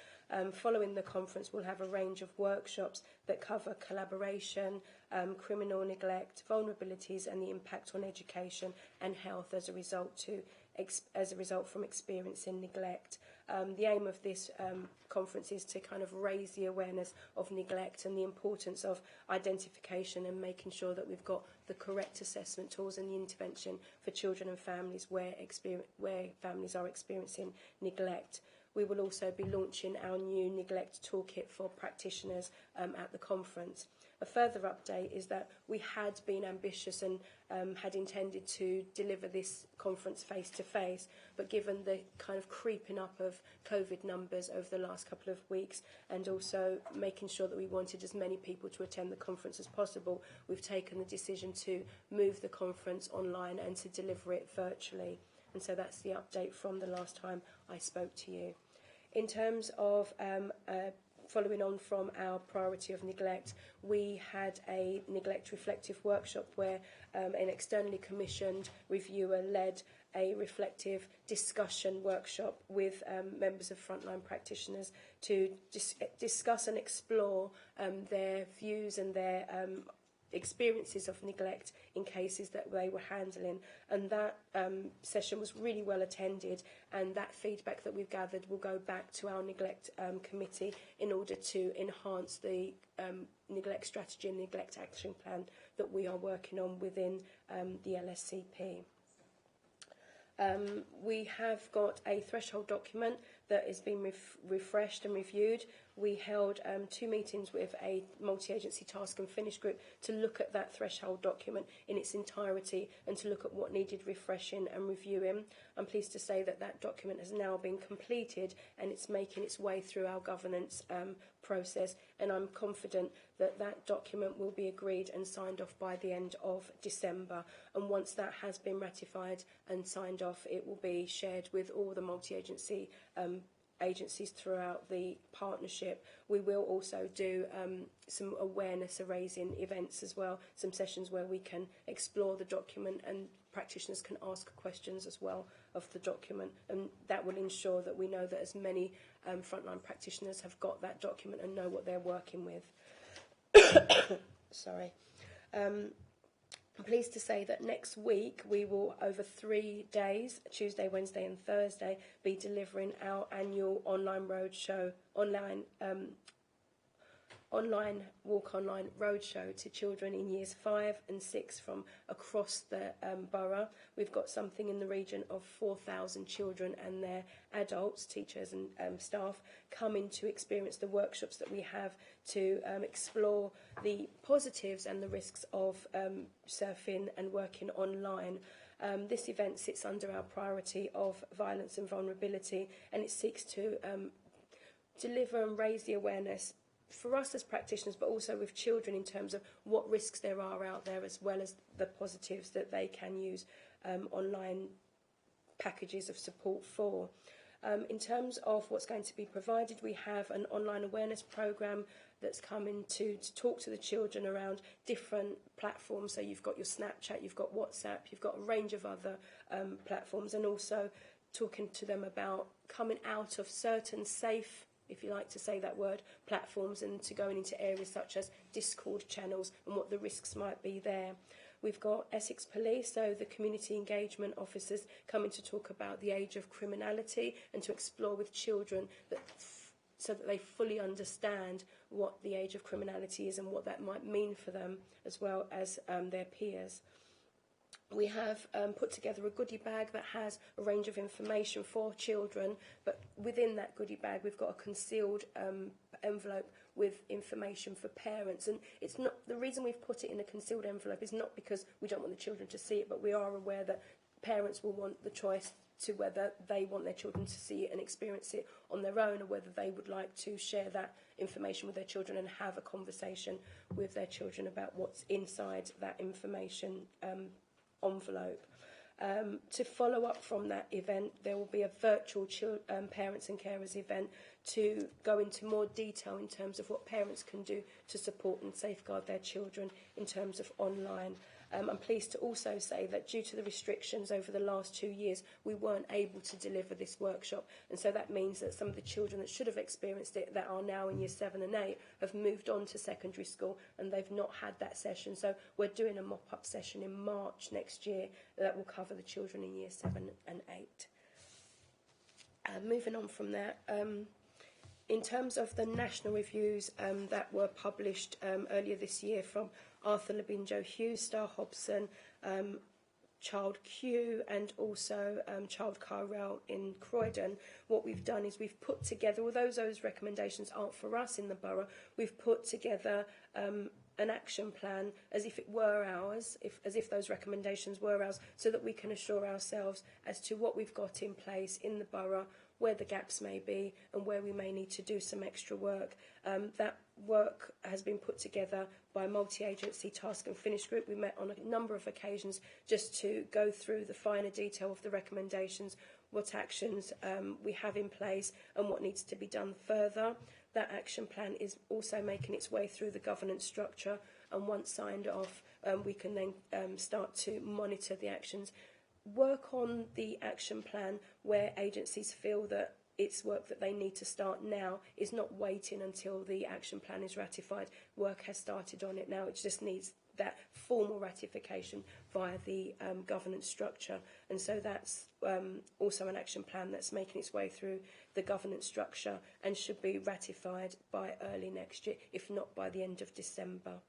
Following the conference, we'll have a range of workshops that cover collaboration, criminal neglect, vulnerabilities, and the impact on education and health as a result from experiencing neglect. The aim of this conference is to kind of raise the awareness of neglect and the importance of identification and making sure that we've got the correct assessment tools and the intervention for children and families where families are experiencing neglect. We will also be launching our new neglect toolkit for practitioners at the conference. A further update is that we had been ambitious and had intended to deliver this conference face-to-face, but given the kind of creeping up of COVID numbers over the last couple of weeks and also making sure that we wanted as many people to attend the conference as possible, we've taken the decision to move the conference online and to deliver it virtually. And so that's the update from the last time I spoke to you. In terms of following on from our priority of neglect, we had a neglect reflective workshop where an externally commissioned reviewer led a reflective discussion workshop with members of frontline practitioners to discuss and explore their views and their experiences of neglect in cases that they were handling, and that session was really well attended, and that feedback that we've gathered will go back to our neglect committee in order to enhance the neglect strategy and neglect action plan that we are working on within the LSCP. We have got a threshold document that has been refreshed and reviewed. we held 2 meetings with a multi-agency task and finish group to look at that threshold document in its entirety and to look at what needed refreshing and reviewing. I'm pleased to say that that document has now been completed and it's making its way through our governance process, and I'm confident that that document will be agreed and signed off by the end of December. And once that has been ratified and signed off, it will be shared with all the multi-agency agencies throughout the partnership. We will also do some awareness raising events as well, some sessions where we can explore the document and practitioners can ask questions as well of the document, and that will ensure that we know that as many frontline practitioners have got that document and know what they're working with. Sorry. I'm pleased to say that next week we will, over 3 days, Tuesday, Wednesday and Thursday, be delivering our annual online roadshow, online walk online roadshow to children in years 5 and 6 from across the borough. We've got something in the region of 4,000 children and their adults, teachers and staff coming to experience the workshops that we have to explore the positives and the risks of surfing and working online. This event sits under our priority of violence and vulnerability, and it seeks to deliver and raise the awareness for us as practitioners, but also with children in terms of what risks there are out there, as well as the positives that they can use online packages of support for. In terms of what's going to be provided, we have an online awareness programme that's coming to talk to the children around different platforms. So you've got your Snapchat, you've got WhatsApp, you've got a range of other platforms, and also talking to them about coming out of certain safe, if you like to say that word, platforms, and to going into areas such as Discord channels and what the risks might be there. We've got Essex Police, so the community engagement officers coming to talk about the age of criminality and to explore with children so that they fully understand what the age of criminality is and what that might mean for them, as well as their peers. We have put together a goodie bag that has a range of information for children, but within that goodie bag we've got a concealed envelope with information for parents. And it's not, the reason we've put it in a concealed envelope is not because we don't want the children to see it, but we are aware that parents will want the choice to whether they want their children to see it and experience it on their own, or whether they would like to share that information with their children and have a conversation with their children about what's inside that information envelope. To follow up from that event, there will be a virtual parents and carers event to go into more detail in terms of what parents can do to support and safeguard their children in terms of online. I'm pleased to also say that due to the restrictions over the last 2 years, we weren't able to deliver this workshop, and so that means that some of the children that should have experienced it, that are now in year 7 and 8, have moved on to secondary school and they've not had that session. So we're doing a mop-up session in March next year that will cover the children in year 7 and 8. Moving on from that, in terms of the national reviews that were published earlier this year from Arthur Labinjo Hughes, Star Hobson, Child Q, and also Child Carrell in Croydon, what we've done is we've put together, although those recommendations aren't for us in the borough, we've put together an action plan as if it were ours, as if those recommendations were ours, so that we can assure ourselves as to what we've got in place in the borough, where the gaps may be and where we may need to do some extra work. That work has been put together by a multi-agency task and finish group. We met on a number of occasions just to go through the finer detail of the recommendations, what actions we have in place and what needs to be done further. That action plan is also making its way through the governance structure, and once signed off, we can then start to monitor the actions. Work on the action plan where agencies feel that it's work that they need to start now, is not waiting until the action plan is ratified. Work has started on it now. It just needs that formal ratification via the governance structure. And so that's also an action plan that's making its way through the governance structure and should be ratified by early next year, if not by the end of December.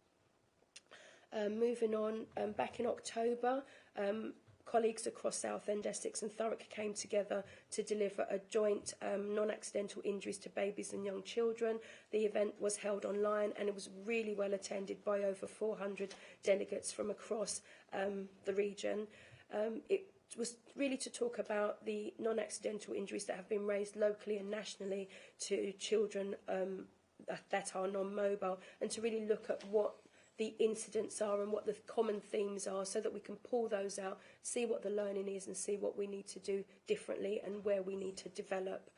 Moving on, back in October, colleagues across Southend, Essex and Thurrock came together to deliver a joint non-accidental injuries to babies and young children. The event was held online and it was really well attended by over 400 delegates from across the region. It was really to talk about the non-accidental injuries that have been raised locally and nationally to children that are non-mobile, and to really look at what the incidents are and what the common themes are, so that we can pull those out, see what the learning is and see what we need to do differently and where we need to develop.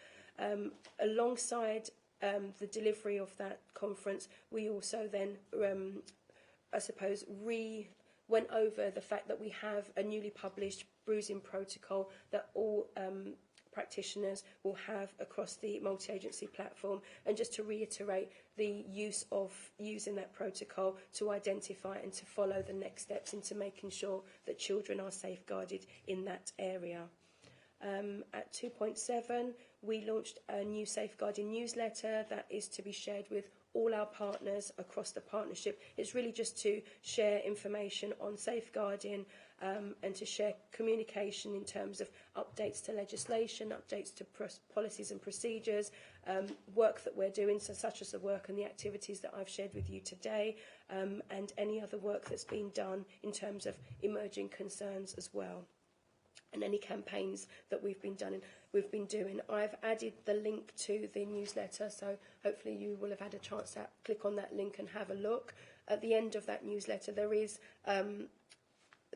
Alongside the delivery of that conference, we also then, I suppose, went over the fact that we have a newly published bruising protocol that all practitioners will have across the multi-agency platform, and just to reiterate the use of using that protocol to identify and to follow the next steps into making sure that children are safeguarded in that area. At 2.7, we launched a new safeguarding newsletter that is to be shared with all our partners across the partnership. It's really just to share information on safeguarding and to share communication in terms of updates to legislation, updates to policies and procedures, work that we're doing, so such as the work and the activities that I've shared with you today, and any other work that's been done in terms of emerging concerns as well, and any campaigns that we've been doing. I've added the link to the newsletter, so hopefully you will have had a chance to click on that link and have a look. At the end of that newsletter, there is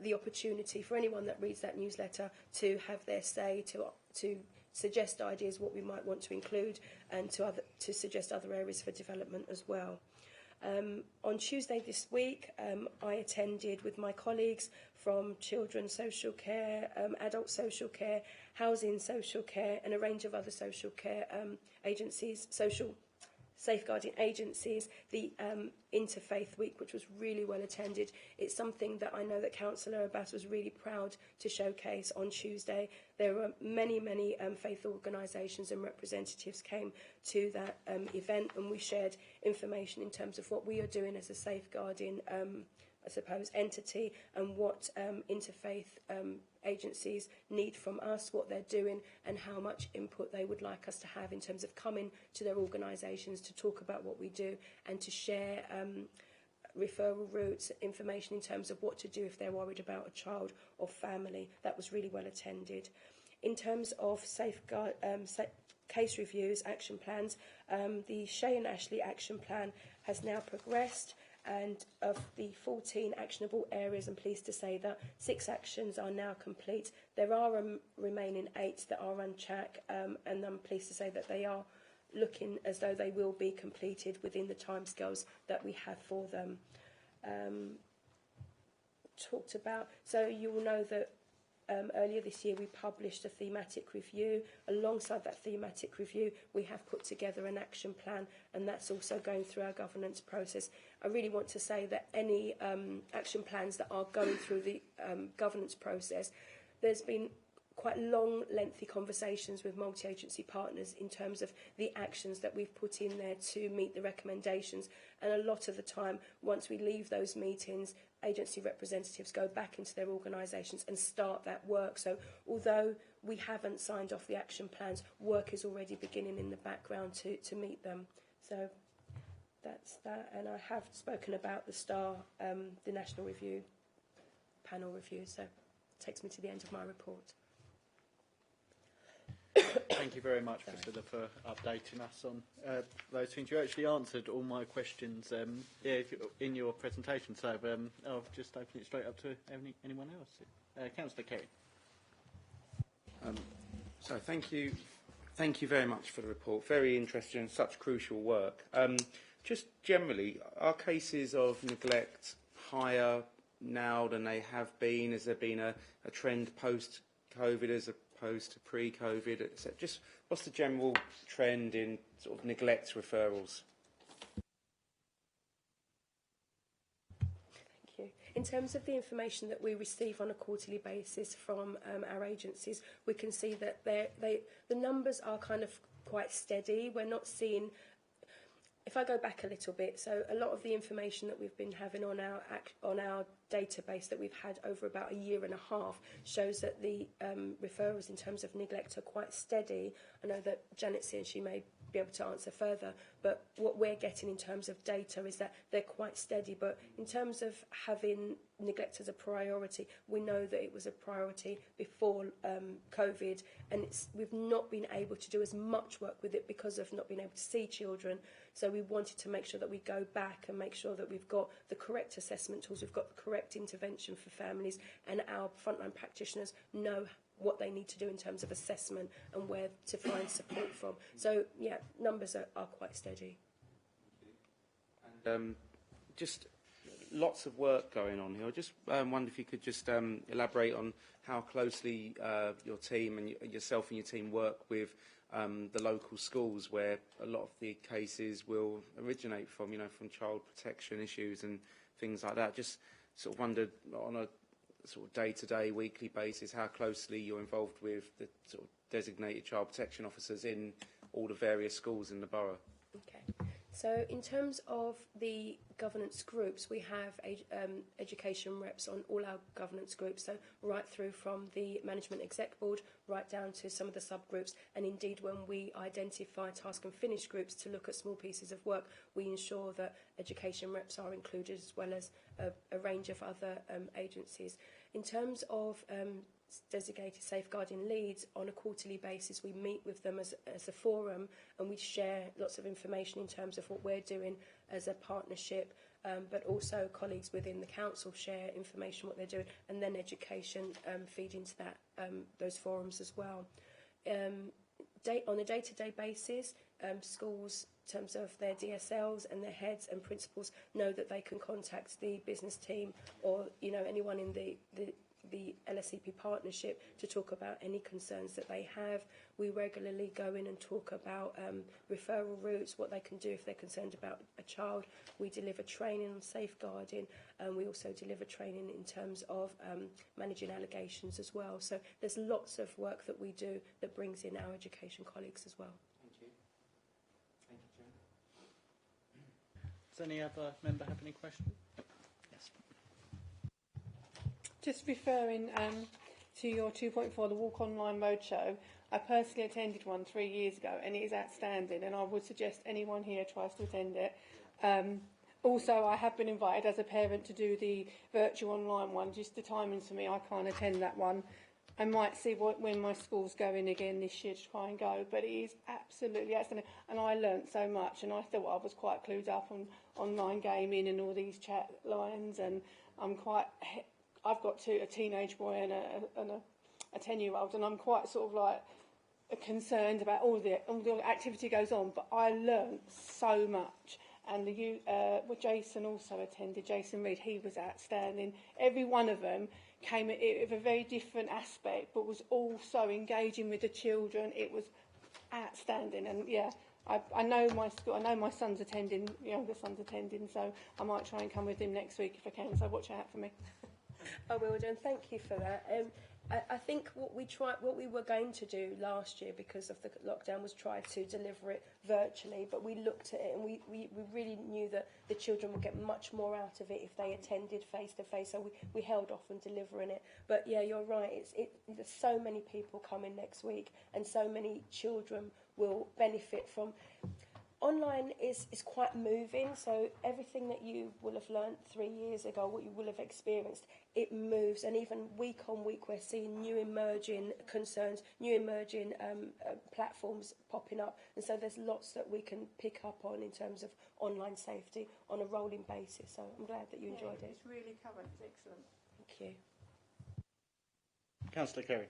the opportunity for anyone that reads that newsletter to have their say, to suggest ideas what we might want to include, and to suggest other areas for development as well. On Tuesday this week, I attended with my colleagues from children's social care, adult social care, housing social care, and a range of other social care agencies, social safeguarding agencies, the Interfaith Week, which was really well attended. It's something that I know that Councillor Abbas was really proud to showcase on Tuesday. There were many faith organisations and representatives came to that event, and we shared information in terms of what we are doing as a safeguarding I suppose, entity, and what interfaith agencies need from us, what they're doing, and how much input they would like us to have in terms of coming to their organisations to talk about what we do and to share referral routes, information in terms of what to do if they're worried about a child or family. That was really well attended. In terms of safeguard case reviews, action plans, the Shay and Ashley action plan has now progressed. And of the 14 actionable areas, I'm pleased to say that 6 actions are now complete. There are remaining 8 that are on track, and I'm pleased to say that they are looking as though they will be completed within the timescales that we have for them. So you will know that earlier this year we published a thematic review. Alongside that thematic review, we have put together an action plan, and that's also going through our governance process. I really want to say that any action plans that are going through the governance process, there's been quite long, lengthy conversations with multi-agency partners in terms of the actions that we've put in there to meet the recommendations. And a lot of the time, once we leave those meetings, agency representatives go back into their organisations and start that work. So although we haven't signed off the action plans, work is already beginning in the background to meet them. So that's that. And I have spoken about the STAR, the National Review, panel review. So it takes me to the end of my report. Thank you very much, Priscilla, for updating us on those things. You actually answered all my questions in your presentation, so I'll just open it straight up to anyone else. Councillor Kerry. So thank you very much for the report. Very interesting and such crucial work. Just generally, are cases of neglect higher now than they have been? Has there been a trend post-COVID as opposed to pre-COVID? Just what's the general trend in sort of neglect referrals? Thank you. In terms of the information that we receive on a quarterly basis from our agencies, we can see that the numbers are kind of quite steady. We're not seeing if I go back a little bit, so a lot of the information that we've been having on our database that we've had over about a year and a half shows that the referrals in terms of neglect are quite steady. I know that Janet's here and she may be able to answer further, but what we're getting in terms of data is that they're quite steady. But in terms of having neglect as a priority, we know that it was a priority before COVID, and we've not been able to do as much work with it because of not being able to see children. So we wanted to make sure that we go back and make sure that we've got the correct assessment tools, we've got the correct intervention for families, and our frontline practitioners know what they need to do in terms of assessment and where to find support from. So, yeah, numbers are quite steady. And just lots of work going on here. I just wonder if you could just elaborate on how closely your team and yourself and your team work with the local schools where a lot of the cases will originate from, from child protection issues and things like that. Just sort of wondered on a sort of day-to-day, weekly basis, how closely you're involved with the sort of designated child protection officers in all the various schools in the borough. Okay. So in terms of the governance groups, we have education reps on all our governance groups, so right through from the management exec board right down to some of the subgroups, and indeed when we identify task and finish groups to look at small pieces of work, we ensure that education reps are included as well as a range of other agencies. In terms of designated safeguarding leads, on a quarterly basis we meet with them as a forum, and we share lots of information in terms of what we're doing as a partnership, but also colleagues within the council share information what they're doing, and then education feed into that those forums as well. On a day-to-day basis, schools, in terms of their DSLs and their heads and principals, know that they can contact the business team or anyone in the LSCP partnership to talk about any concerns that they have. We regularly go in and talk about referral routes, what they can do if they're concerned about a child. We deliver training on safeguarding, and we also deliver training in terms of managing allegations as well. So there's lots of work that we do that brings in our education colleagues as well. Thank you. Thank you, Jen. Does any other member have any questions? Yes. Just referring to your 2.4, the Walk Online Roadshow, I personally attended one 3 years ago, and it is outstanding, and I would suggest anyone here tries to attend it. Also, I have been invited as a parent to do the virtual online one. Just the timings for me, I can't attend that one. I might see when my school's going again this year to try and go, but it is absolutely outstanding. And I learnt so much, and I thought I was quite clued up on online gaming and all these chat lines, and I've got a teenage boy and a 10-year-old, and I'm quite sort of like concerned about all the activity goes on, but I learnt so much. And Jason also attended, Jason Reed, he was outstanding. Every one of them came at it with a very different aspect, but was also engaging with the children. It was outstanding, and yeah, I know my school. I know my son's attending, younger son's attending, so I might try and come with him next week if I can. So watch out for me. I will do, and thank you for that. I think what we were going to do last year because of the lockdown was try to deliver it virtually, but we looked at it and we really knew that the children would get much more out of it if they attended face to face, so we held off on delivering it. But yeah, you're right, there's so many people coming next week, and so many children will benefit from. Online is quite moving, so everything that you will have learnt 3 years ago, what you will have experienced, it moves, and even week on week we're seeing new emerging concerns, new emerging platforms popping up, and so there's lots that we can pick up on in terms of online safety on a rolling basis, so I'm glad that you enjoyed it. It's really current, it's excellent. Thank you. Councillor Kerry.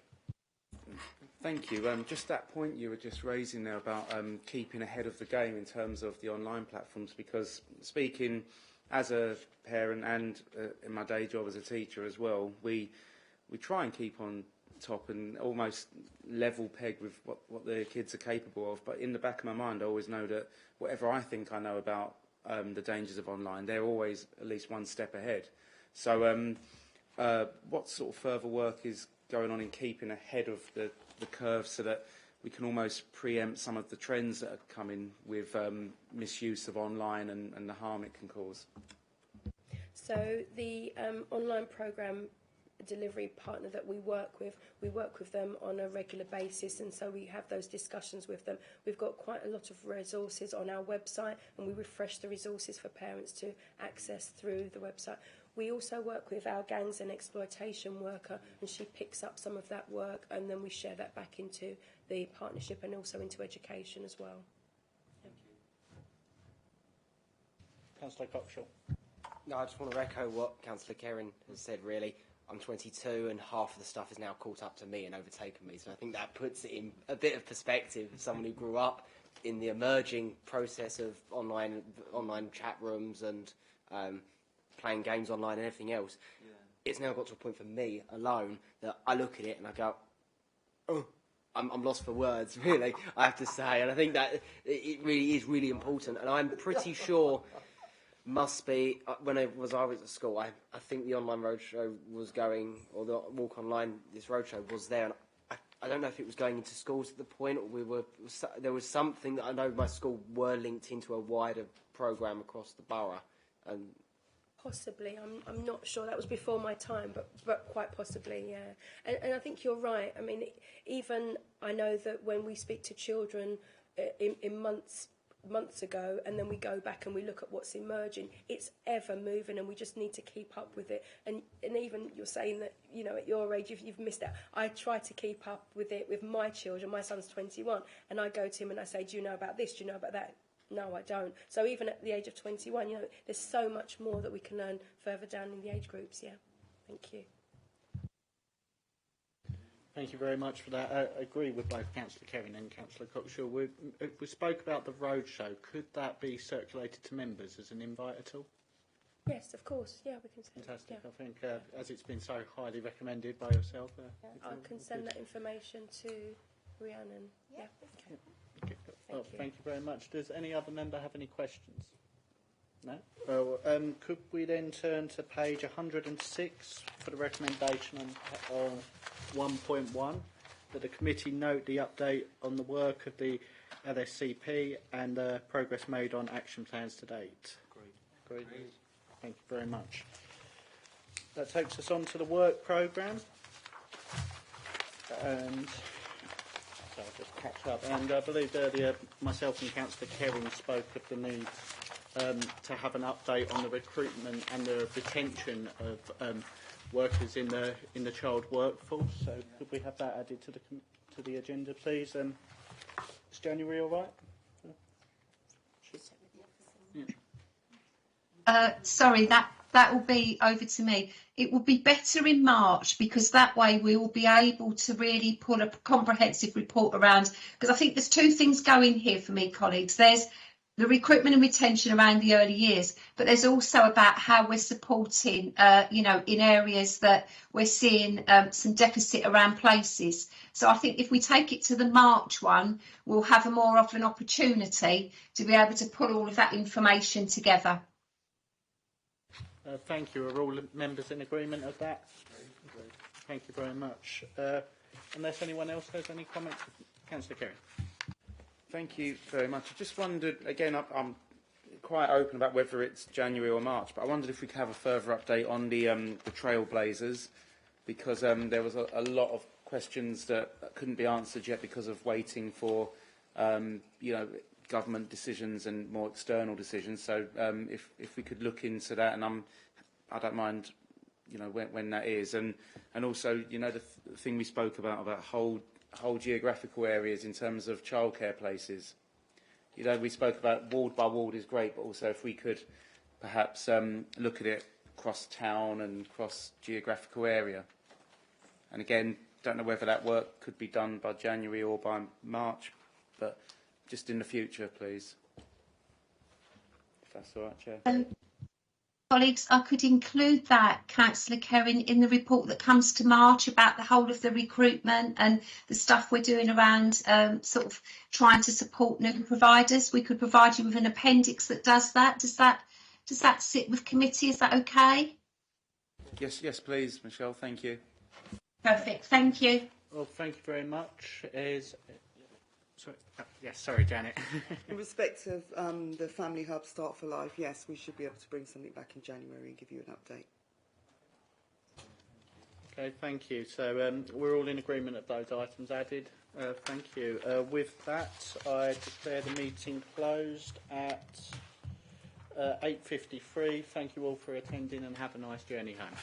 Thank you. Just that point you were just raising there about keeping ahead of the game in terms of the online platforms, because speaking as a parent and in my day job as a teacher as well, we try and keep on top and almost level peg with what the kids are capable of. But in the back of my mind, I always know that whatever I think I know about the dangers of online, they're always at least one step ahead. So what sort of further work is going on in keeping ahead of the curve so that we can almost preempt some of the trends that are coming with misuse of online and the harm it can cause. So the online programme delivery partner that we work with them on a regular basis, and so we have those discussions with them. We've got quite a lot of resources on our website, and we refresh the resources for parents to access through the website. We also work with our gangs and exploitation worker, and she picks up some of that work, and then we share that back into the partnership and also into education as well. Councillor Coxall. No, I just want to echo what Councillor Kerrin has said, really. I'm 22 and half of the stuff is now caught up to me and overtaken me. So I think that puts it in a bit of perspective. As someone who grew up in the emerging process of online chat rooms and playing games online and everything else, it's now got to a point for me alone that I look at it and I go, oh, I'm lost for words, really, I have to say. And I think that it really is really important. And I'm pretty sure must be, when I was at school, I think the online roadshow was going, or the walk online, this roadshow was there, and I don't know if it was going into schools at the point, or there was something that I know my school were linked into a wider programme across the borough. And possibly, I'm not sure. That was before my time, but quite possibly, yeah. And I think you're right. I mean, even I know that when we speak to children in months ago, and then we go back and we look at what's emerging, it's ever moving, and we just need to keep up with it. And even you're saying that, you know, at your age you've missed out. I try to keep up with it with my children. My son's 21, and I go to him and I say, do you know about this, do you know about that? No, I don't. So even at the age of 21, you know, there's so much more that we can learn further down in the age groups. Yeah, thank you. Thank you very much for that. I agree with both Councillor Kerrin and Councillor Coxall. We spoke about the roadshow. Could that be circulated to members as an invite at all? Yes, of course. Yeah, we can send. Fantastic. Yeah. I think, as it's been so highly recommended by yourself. I can send that information to Rhiannon. Yeah. Okay. Okay. Thank you very much. Does any other member have any questions? No? Well, could we then turn to page 106 for the recommendation on 1.1, that the committee note the update on the work of the LSCP and the progress made on action plans to date? Agreed. Thank you very much. That takes us on to the work programme. And so I'll just catch up. And I believe earlier myself and Councillor Kerrin spoke of the need to have an update on the recruitment and the retention of workers in the child workforce. So could we have that added to the agenda, please? Is January all right? Yeah. Sorry, that will be over to me. It will be better in March, because that way we will be able to really put a comprehensive report around, because I think there's two things going here for me, colleagues. There's the recruitment and retention around the early years, but there's also about how we're supporting, you know, in areas that we're seeing some deficit around places. So I think if we take it to the March one, we'll have a more of an opportunity to be able to put all of that information together. Thank you. Are all members in agreement of that? Thank you very much. Unless anyone else has any comments, Councillor Kerrin. Thank you very much. I just wondered, again, I'm quite open about whether it's January or March, but I wondered if we could have a further update on the Trailblazers, because there was a lot of questions that couldn't be answered yet because of waiting for, you know, government decisions and more external decisions. So if we could look into that, and I don't mind, you know, when that is, and also, you know, the thing we spoke about whole geographical areas in terms of childcare places. You know, we spoke about ward by ward is great, but also if we could perhaps look at it across town and across geographical area. And again, don't know whether that work could be done by January or by March, but just in the future, please. If that's all right, Chair. Colleagues, I could include that, Councillor Kerrin, in the report that comes to March about the whole of the recruitment and the stuff we're doing around sort of trying to support new providers. We could provide you with an appendix that does that. Does that sit with committee? Is that okay? Yes, please, Michelle. Thank you. Perfect. Thank you. Well, thank you very much. Is Sorry, yes, sorry, Janet. In respect of the Family Hub Start for Life, yes, we should be able to bring something back in January and give you an update. Okay, thank you. So we're all in agreement of those items added. Thank you. With that, I declare the meeting closed at 8:53. Thank you all for attending and have a nice journey home.